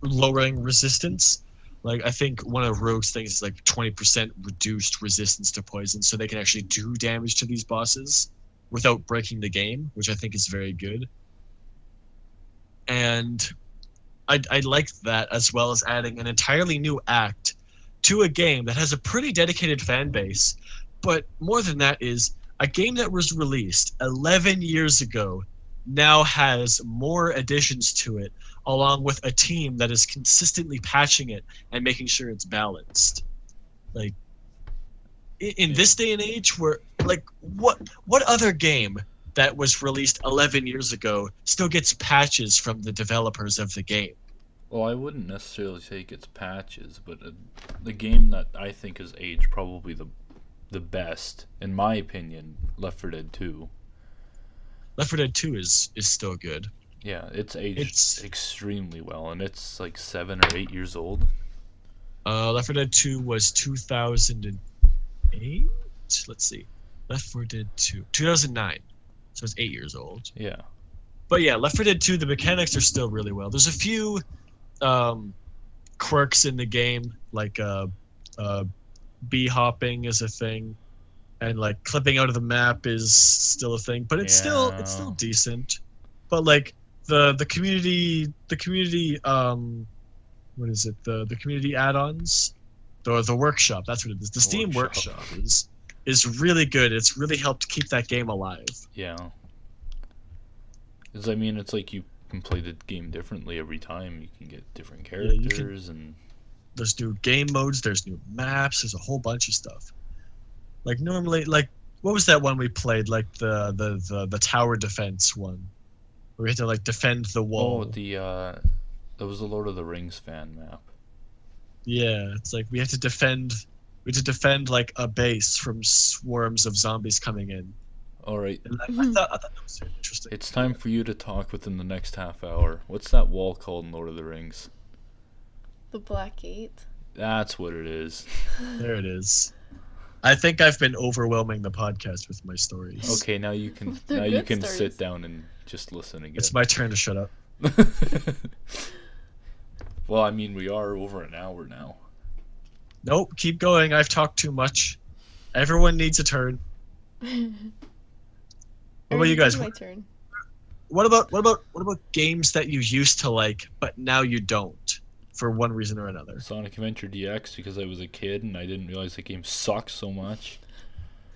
lowering resistance. Like I think one of Rogue's things is like 20% reduced resistance to poison, so they can actually do damage to these bosses without breaking the game, which I think is very good. And I liked that, as well as adding an entirely new act to a game that has a pretty dedicated fan base. But more than that is a game that was released 11 years ago now has more additions to it, along with a team that is consistently patching it and making sure it's balanced. Like in this day and age, where like what other game that was released 11 years ago still gets patches from the developers of the game? Well, I wouldn't necessarily say it gets patches, but the game that I think has aged probably the best, in my opinion, Left 4 Dead 2. Left 4 Dead 2 is still good. Yeah, it's aged extremely well, and it's like 7 or 8 years old. Left 4 Dead 2 was 2008? Let's see. Left 4 Dead 2. 2009. So it's 8 years old. Yeah. But yeah, Left 4 Dead 2, the mechanics are still really well. There's a few quirks in the game, like bee hopping is a thing, and like clipping out of the map is still a thing, but it's still decent. But like the community what is it, the community add-ons, the workshop, that's what it is. The Steam workshop is really good. It's really helped keep that game alive. Yeah, because I mean, it's like you can play the game differently every time. You can get different characters, and there's new game modes, there's new maps, there's a whole bunch of stuff. Like normally, like what was that one we played, like the tower defense one, where we had to like defend the wall? Oh, the That was a Lord of the Rings fan map. Yeah, it's like we have to defend like a base from swarms of zombies coming in. Alright, And I thought that was interesting. it's time for you to talk within the next half hour. What's that wall called in Lord of the Rings? The Black Gate. That's what it is. There it is. I think I've been overwhelming the podcast with my stories. Okay, now you can They're good stories. sit down and just listen again. It's my turn to shut up. Well, I mean, we are over an hour now. Nope, keep going. I've talked too much. Everyone needs a turn. What about you guys? My turn. What about games that you used to like, but now you don't, for one reason or another? Sonic Adventure DX, because I was a kid and I didn't realize the game sucked so much.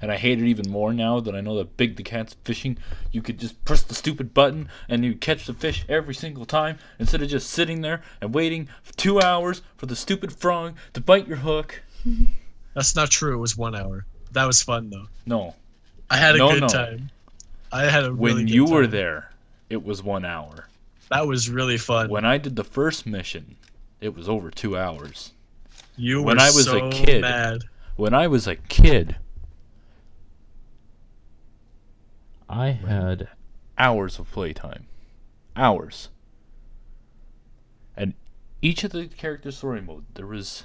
And I hate it even more now that I know that Big the Cat's fishing. You could just press the stupid button and you'd catch the fish every single time instead of just sitting there and waiting for 2 hours for the stupid frog to bite your hook. That's not true. It was 1 hour. That was fun though. No. I had a No, good no. time. I had a really When good you were time. there, it was 1 hour. That was really fun. When I did the first mission, it was over 2 hours. You were when I was so a kid, mad. When I was a kid, I had hours of playtime. Hours. And each of the character story mode, there was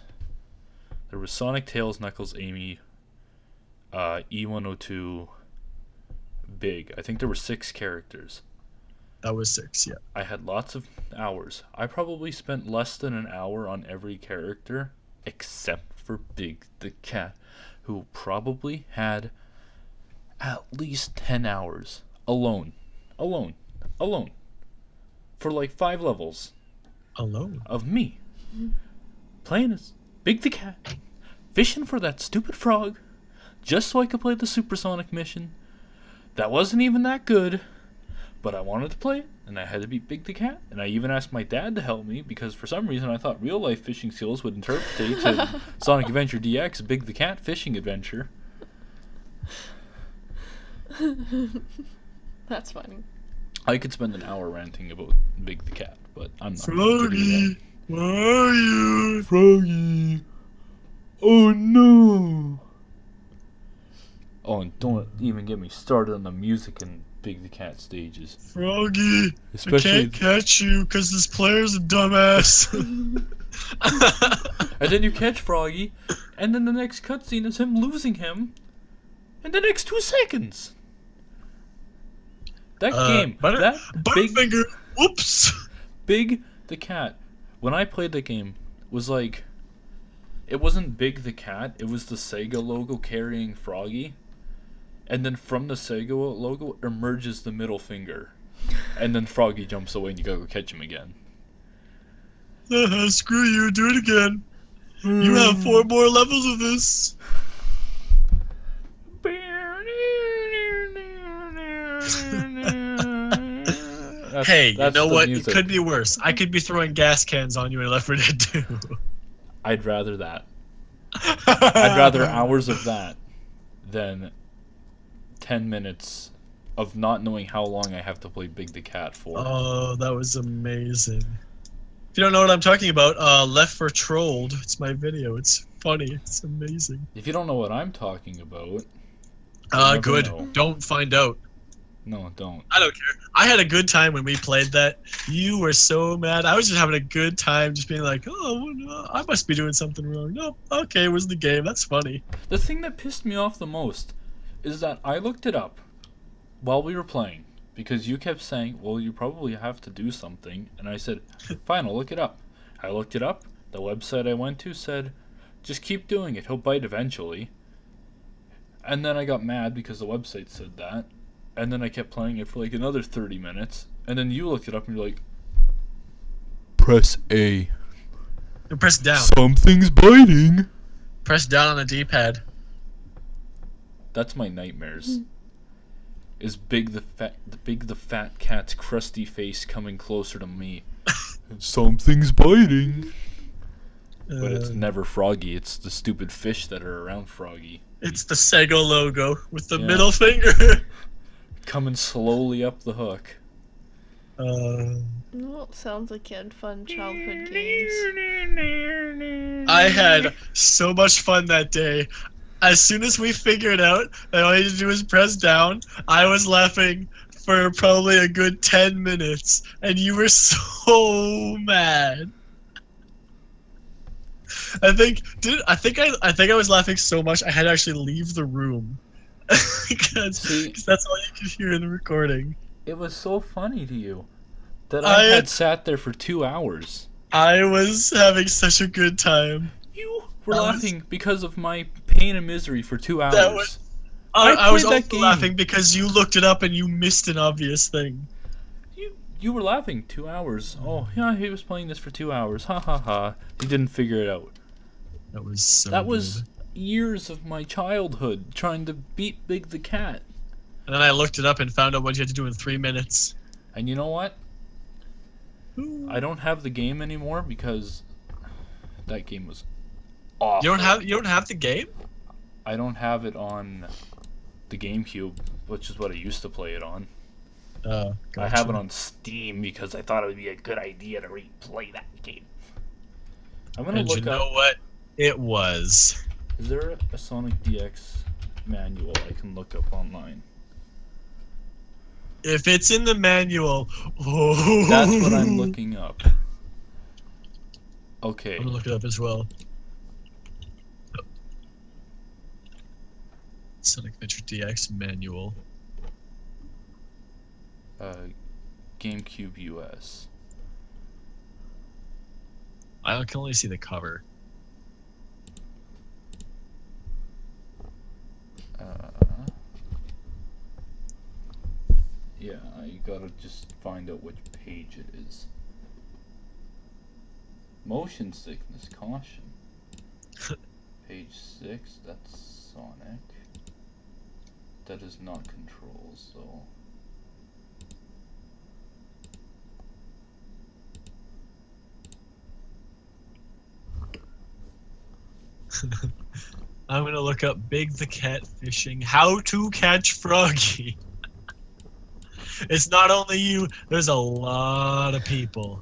Sonic, Tails, Knuckles, Amy, E102, Big. I think there were 6 characters. That was 6, yeah. I had lots of hours. I probably spent less than an hour on every character, except for Big the Cat, who probably had at least 10 hours alone, for like 5 levels Alone. of me playing as Big the Cat, fishing for that stupid frog, just so I could play the Supersonic mission. That wasn't even that good, but I wanted to play it, and I had to beat Big the Cat, and I even asked my dad to help me, because for some reason I thought real-life fishing skills would interpret to Sonic Adventure DX, Big the Cat fishing adventure. That's funny. I could spend an hour ranting about Big the Cat, but I'm not going to do Froggy, where are you? that. Froggy! Oh no! Oh, and don't even get me started on the music in Big the Cat stages. Froggy, Especially, I can't catch you because this player's a dumbass. and then you catch Froggy, and then the next cutscene is him losing him in the next 2 seconds. That game, that Butterfinger, whoops. Big the Cat, when I played the game, was like, it wasn't Big the Cat, it was the Sega logo carrying Froggy, and then from the Sega logo emerges the middle finger, and then Froggy jumps away and you gotta go catch him again. Screw you, do it again. You have 4 more levels of this. Hey, you know what? It could be worse. I could be throwing gas cans on you in Left 4 Dead 2. I'd rather that. I'd rather hours of that than 10 minutes of not knowing how long I have to play Big the Cat for. Oh, that was amazing. If you don't know what I'm talking about, Left 4 Trolled. It's my video. It's funny. It's amazing. If you don't know what I'm talking about, you'll never good. know. Don't find out. No, don't. I don't care. I had a good time when we played that. You were so mad. I was just having a good time, just being like, oh, no, I must be doing something wrong. No, okay, it was the game. That's funny. The thing that pissed me off the most is that I looked it up while we were playing, because you kept saying, well, you probably have to do something, and I said, fine, I'll look it up. I looked it up. The website I went to said, just keep doing it. He'll bite eventually. And then I got mad because the website said that. And then I kept playing it for like another 30 minutes. And then you looked it up and you're like, press A. And press down. Something's biting. Press down on the D-pad. That's my nightmares. Is Big the fat cat's crusty face coming closer to me. Something's biting. But it's never Froggy. It's the stupid fish that are around Froggy. It's the Sega logo with the Yeah. middle finger. Coming slowly up the hook. Well, sounds like you had fun childhood games. I had so much fun that day. As soon as we figured out that all you had to do was press down, I was laughing for probably a good 10 minutes, and you were so mad. I think I was laughing so much I had to actually leave the room because See, that's all you could hear in the recording. it was so funny to you that I had sat there for 2 hours. I was having such a good time. You were That was- laughing because of my pain and misery for 2 hours. That was- I I was played that also game. laughing because you looked it up and you missed an obvious thing. You were laughing 2 hours. Oh, yeah, he was playing this for 2 hours. Ha ha ha. He didn't figure it out. That was so That was good. years of my childhood trying to beat Big the Cat. And then I looked it up and found out what you had to do in 3 minutes. And you know what? I don't have the game anymore because that game was awful. You don't have the game? I don't have it on the GameCube, which is what I used to play it on. Gotcha. I have it on Steam because I thought it would be a good idea to replay that game. I'm gonna And you look know up. what? It was. Is there a Sonic DX manual I can look up online? If it's in the manual, oh. That's what I'm looking up. Okay. I'm gonna look it up as well. Sonic Adventure DX manual. GameCube US. I can only see the cover. Yeah, I gotta just find out which page it is. Motion sickness, caution. Page 6, that's Sonic. That is not controls, so. I'm gonna look up Big the Cat Fishing. How to catch Froggy. It's not only you, there's a lot of people.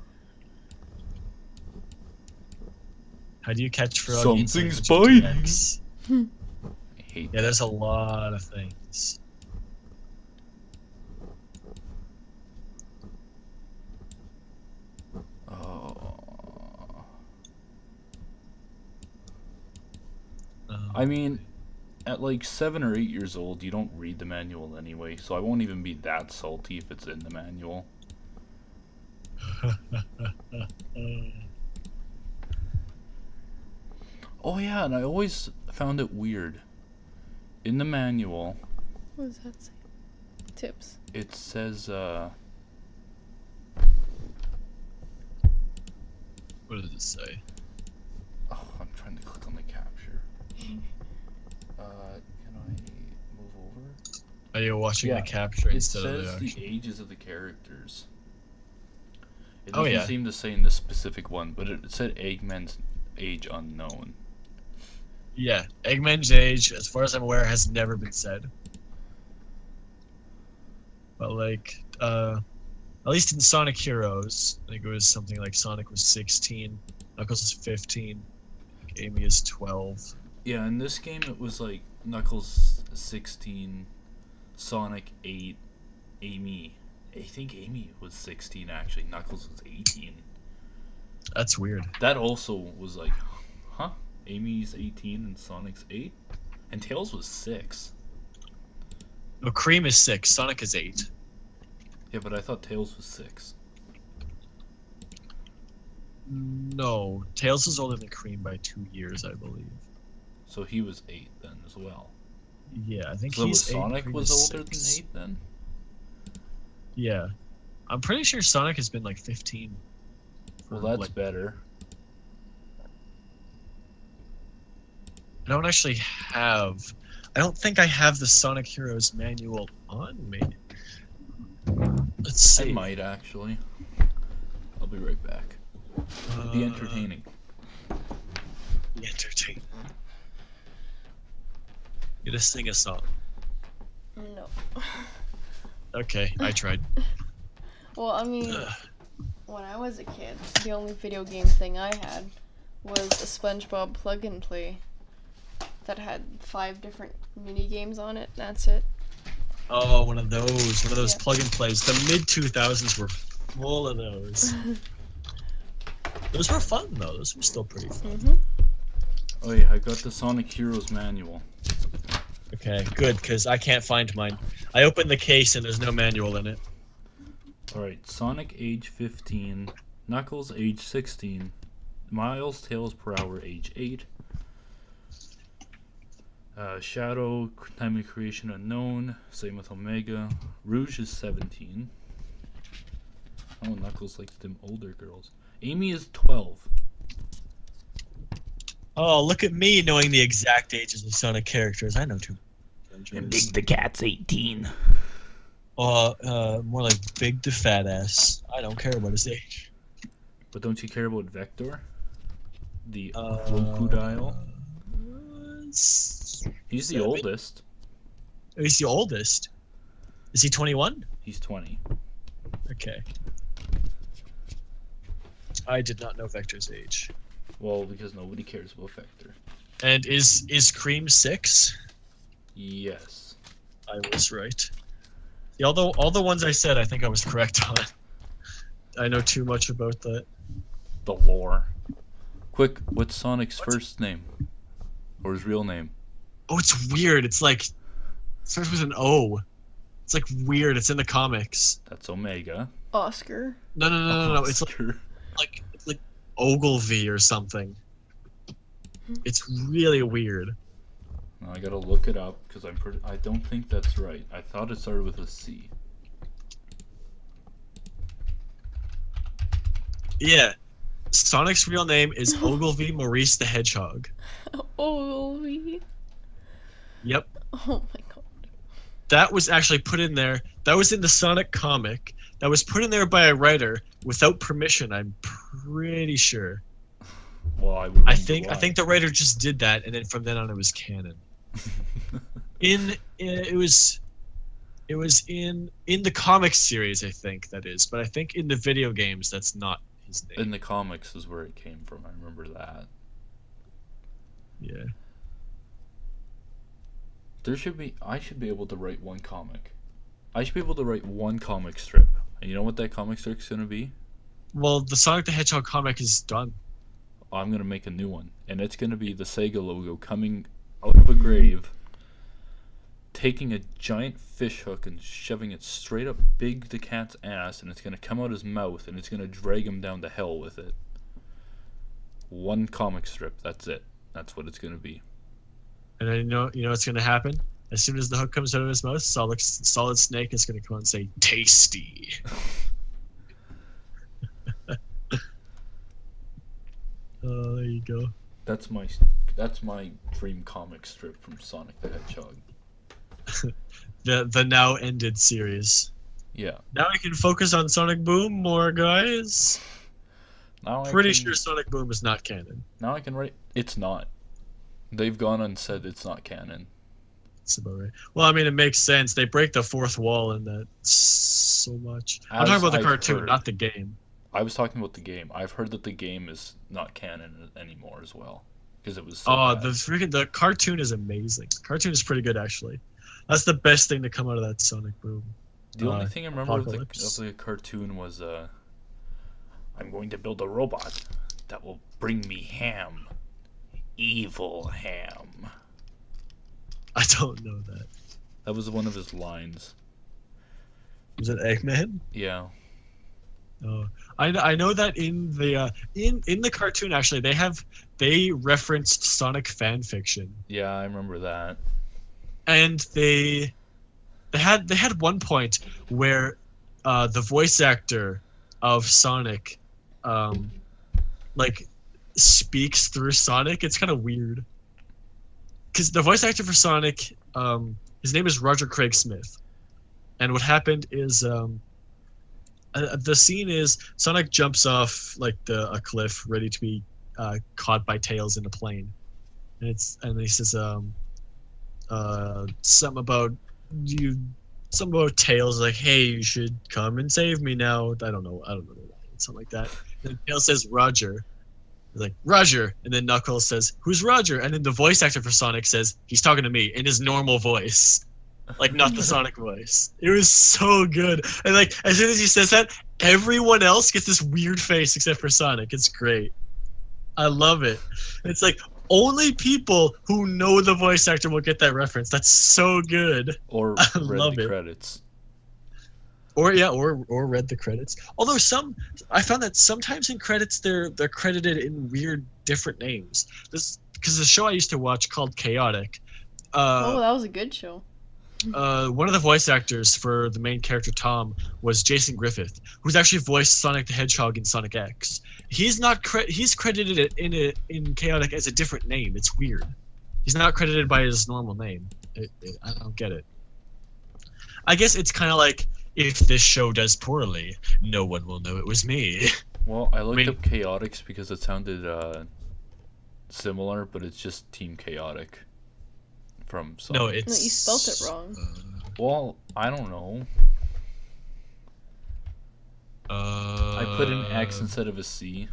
How do you catch Froggy? in Sonic Something's Adventure biting. DX? I hate Yeah, there's a lot of things. Oh. Um, I mean, at like 7 or 8 years old, you don't read the manual anyway, so I won't even be that salty if it's in the manual. Oh yeah, and I always found it weird. In the manual, What does that say? Tips. it says, what does it say? oh, I'm trying to click on the capture. Can I move over? Are you watching Yeah, the capture It instead of says the the actual? ages of the characters. It Oh, doesn't yeah. seem to say in this specific one, but it said Eggman's age unknown. Yeah, Eggman's age, as far as I'm aware, has never been said. But like, at least in Sonic Heroes, I think it was something like Sonic was 16, Knuckles is 15, Amy is 12. Yeah, in this game it was like Knuckles 16, Sonic 8, Amy. I think Amy was 16 actually. Knuckles was 18. That's weird. That also was like, huh? Amy's 18 and Sonic's 8? And Tails was 6. No, Cream is 6, Sonic is 8. Yeah, but I thought Tails was 6. No, Tails is older than Cream by 2 years, I believe. So he was 8 then as well. Yeah, I think So he's 8, Sonic Cream was is older 6. than 8 then? Yeah. I'm pretty sure Sonic has been like 15. Well, for, that's like, better. I don't actually have. I don't think I have the Sonic Heroes manual on me. Let's see. I might actually. I'll be right back. Be entertaining. Be entertaining. You just sing a song. No. Okay, I tried. Well, I mean, when I was a kid, the only video game thing I had was a SpongeBob plug and play that had 5 different mini games on it. That's it. Oh, one of those Yeah. plug and plays. The mid 2000s were full of those. Those were fun though. Those were still pretty fun. Mhm. Oh yeah, I got the Sonic Heroes manual. Okay, good, because I can't find mine. I opened the case and there's no manual in it. Alright, Sonic age 15, Knuckles age 16, Miles Tails per hour age 8, Shadow time of creation unknown, same with Omega. Rouge is 17. Oh, Knuckles likes them older girls. Amy is 12. Oh, look at me knowing the exact ages of Sonic characters. I know too. And Big the Cat's 18. More like Big the Fat Ass. I don't care about his age. But don't you care about Vector? The crocodile? He's the oldest. Oh, he's the oldest. Is he 21? He's 20. Okay. I did not know Vector's age. Well, because nobody cares about Vector. And is Cream 6? Yes. I was right. Yeah, although all the ones I said, I think I was correct on. I know too much about that. The lore. Quick, what's Sonic's first name? Or his real name? Oh, it's weird. It's like it starts with an O. It's like weird. It's in the comics. That's Omega. Oscar. No. It's Oscar. like Ogilvy or something. It's really weird. Now I gotta look it up because I don't think that's right. I thought it started with a C. Yeah. Sonic's real name is Ogilvy Maurice the Hedgehog. Ogilvy. Yep. Oh my god. That was actually put in there. That was in the Sonic comic. That was put in there by a writer without permission, I'm pretty sure. Well, I think the writer just did that, and then from then on it was canon. It was in the comic series, I think that is, but I think in the video games that's not his name. In the comics is where it came from. I remember that. Yeah. I should be able to write one comic. I should be able to write one comic strip. And you know what that comic strip's gonna be? Well, the Sonic the Hedgehog comic is done. I'm gonna make a new one, and it's gonna be the Sega logo coming out of a grave, taking a giant fish hook and shoving it straight up Big the Cat's ass, and it's gonna come out his mouth, and it's gonna drag him down to hell with it. One comic strip. That's it. That's what it's gonna be. And then you know what's gonna happen? As soon as the hook comes out of his mouth, Solid Snake is gonna come out and say "tasty." Oh, there you go. That's my dream comic strip from Sonic the Hedgehog. The now ended series. Yeah. Now we can focus on Sonic Boom more, guys. Now Pretty sure Sonic Boom is not canon. Now I can write. It's not. They've gone and said it's not canon. That's about right. Well, I mean, it makes sense. They break the fourth wall in that so much. I'm As talking about the I've cartoon, heard. not the game. I was talking about the game. I've heard that the game is not canon anymore as well, because it was. So Oh, bad. the cartoon is amazing. The cartoon is pretty good, actually. That's the best thing to come out of that Sonic Boom. The only thing I remember of Apocalypse. the cartoon was I'm going to build a robot that will bring me ham. Evil ham. I don't know that. That was one of his lines. Was it Eggman? Yeah. Oh, I know that in the cartoon actually they referenced Sonic fan fiction, Yeah, I remember that. and they had one point where the voice actor of Sonic like speaks through Sonic. It's kind of weird because the voice actor for Sonic his name is Roger Craig Smith, and what happened is the scene is Sonic jumps off like a cliff, ready to be caught by Tails in a plane, and he says something about Something about Tails like, "Hey, you should come and save me now." I don't know the line, something like that. And then Tails says, "Roger." He's like, "Roger," and then Knuckles says, "Who's Roger?" And then the voice actor for Sonic says, "He's talking to me," in his normal voice, like not the Sonic voice. It was so good, and like as soon as he says that, everyone else gets this weird face except for Sonic. It's great. I love it. It's like only people who know the voice actor will get that reference. That's so good. Or I read love the it. credits. Or read the credits. Although I found that sometimes in credits they're credited in weird different names. This because the show I used to watch called Chaotic. Oh, that was a good show. One of the voice actors for the main character Tom was Jason Griffith, who's actually voiced Sonic the Hedgehog in Sonic X. He's not he's credited in Chaotic as a different name. It's weird. He's not credited by his normal name. I don't get it. I guess it's kind of like, if this show does poorly, no one will know it was me. Well, I looked up Chaotix because it sounded similar, but it's just Team Chaotic from Sonic. No, No, you spelt it wrong. Well, I don't know. I I put an X instead of a C.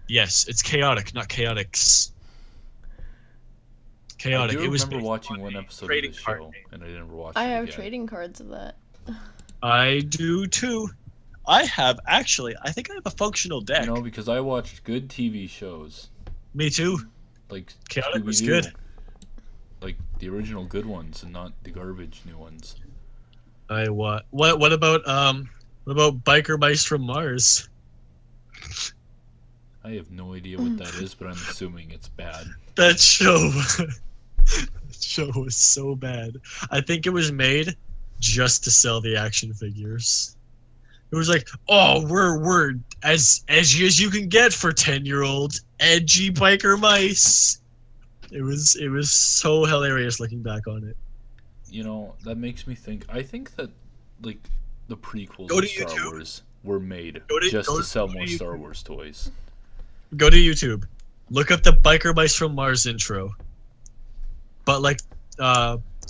Yes, it's Chaotic, not Chaotix. Chaotic. I do It was remember watching one episode of trading the card show, game. and I never watched I it have again. trading cards of that. I do too. I have actually. I think I have a functional deck. You know, because I watched good TV shows. Me too. Like Chaotic was Scooby-Doo. good. Like the original good ones and not the garbage new ones. What about Biker Mice from Mars? I have no idea what that is, but I'm assuming it's bad. That show was so bad. I think it was made just to sell the action figures. It was like, oh, we're as edgy as you can get for 10-year-old edgy biker mice. It was so hilarious looking back on it. You know, that makes me think. I think that like the prequels Go of to Star YouTube. Wars were made Go to- just go to to- sell go to more YouTube. Star Wars toys. Go to YouTube. Look up the Biker Mice from Mars intro. But like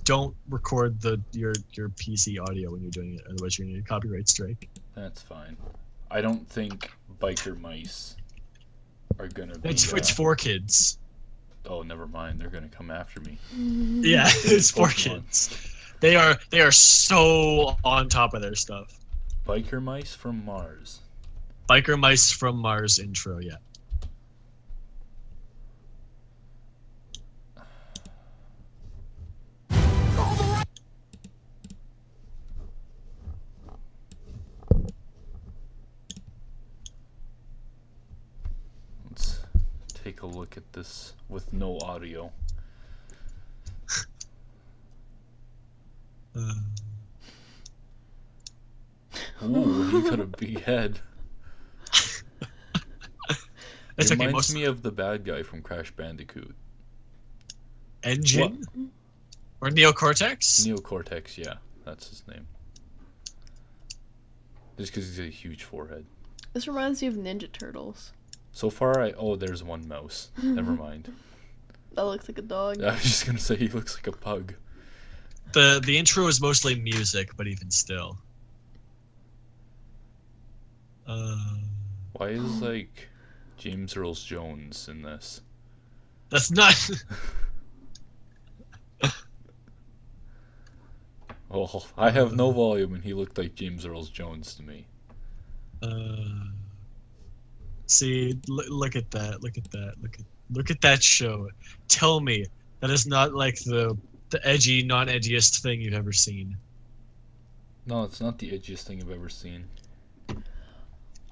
don't record your PC audio when you're doing it, otherwise you're gonna get a copyright strike. That's fine. I don't think biker mice are gonna be. It's for kids. Oh, never mind. They're gonna come after me. Yeah, it's for Pokemon. kids. They are so on top of their stuff. Biker mice from Mars. Biker Mice from Mars intro, yeah. Let's take a look at this with no audio. Ooh, he got a big head. It's It okay. reminds me of the bad guy from Crash Bandicoot. Engine or Neocortex. Neocortex, yeah, that's his name. Just because he's got a huge forehead. This reminds me of Ninja Turtles. So far, oh, there's one mouse. Never mind. That looks like a dog. I was just gonna say he looks like a pug. The intro is mostly music, but even still. Why is like James Earl Jones in this? That's not. Oh, I have no volume, and he looked like James Earl Jones to me. See, look at that! Look at that show. Tell me that is not like the edgy, non-edgiest thing you've ever seen. No, it's not the edgiest thing I've ever seen.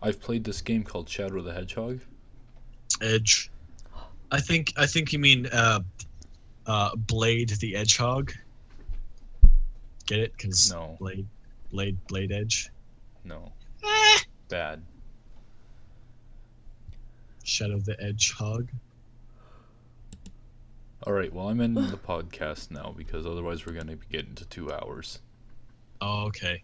I've played this game called Shadow the Hedgehog. Edge. I think you mean Blade the Edgehog. Get it? Because No. Blade Edge. No. Bad. Shadow the Edgehog. Alright, well, I'm ending the podcast now because otherwise we're going to be getting to 2 hours. Oh, okay.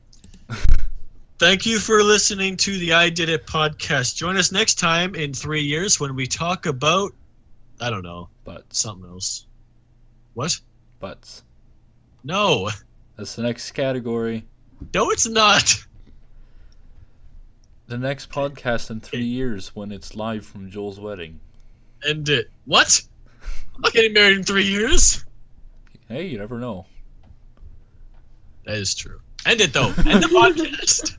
Thank you for listening to the I Did It podcast. Join us next time in 3 years when we talk about, I don't know, Butts. something else. What? Butts. No. That's the next category. No, it's not. The next podcast in 3 years when it's live from Joel's wedding. End it. What? I'm not getting married in 3 years. Hey, you never know. That is true. End it though. End the podcast.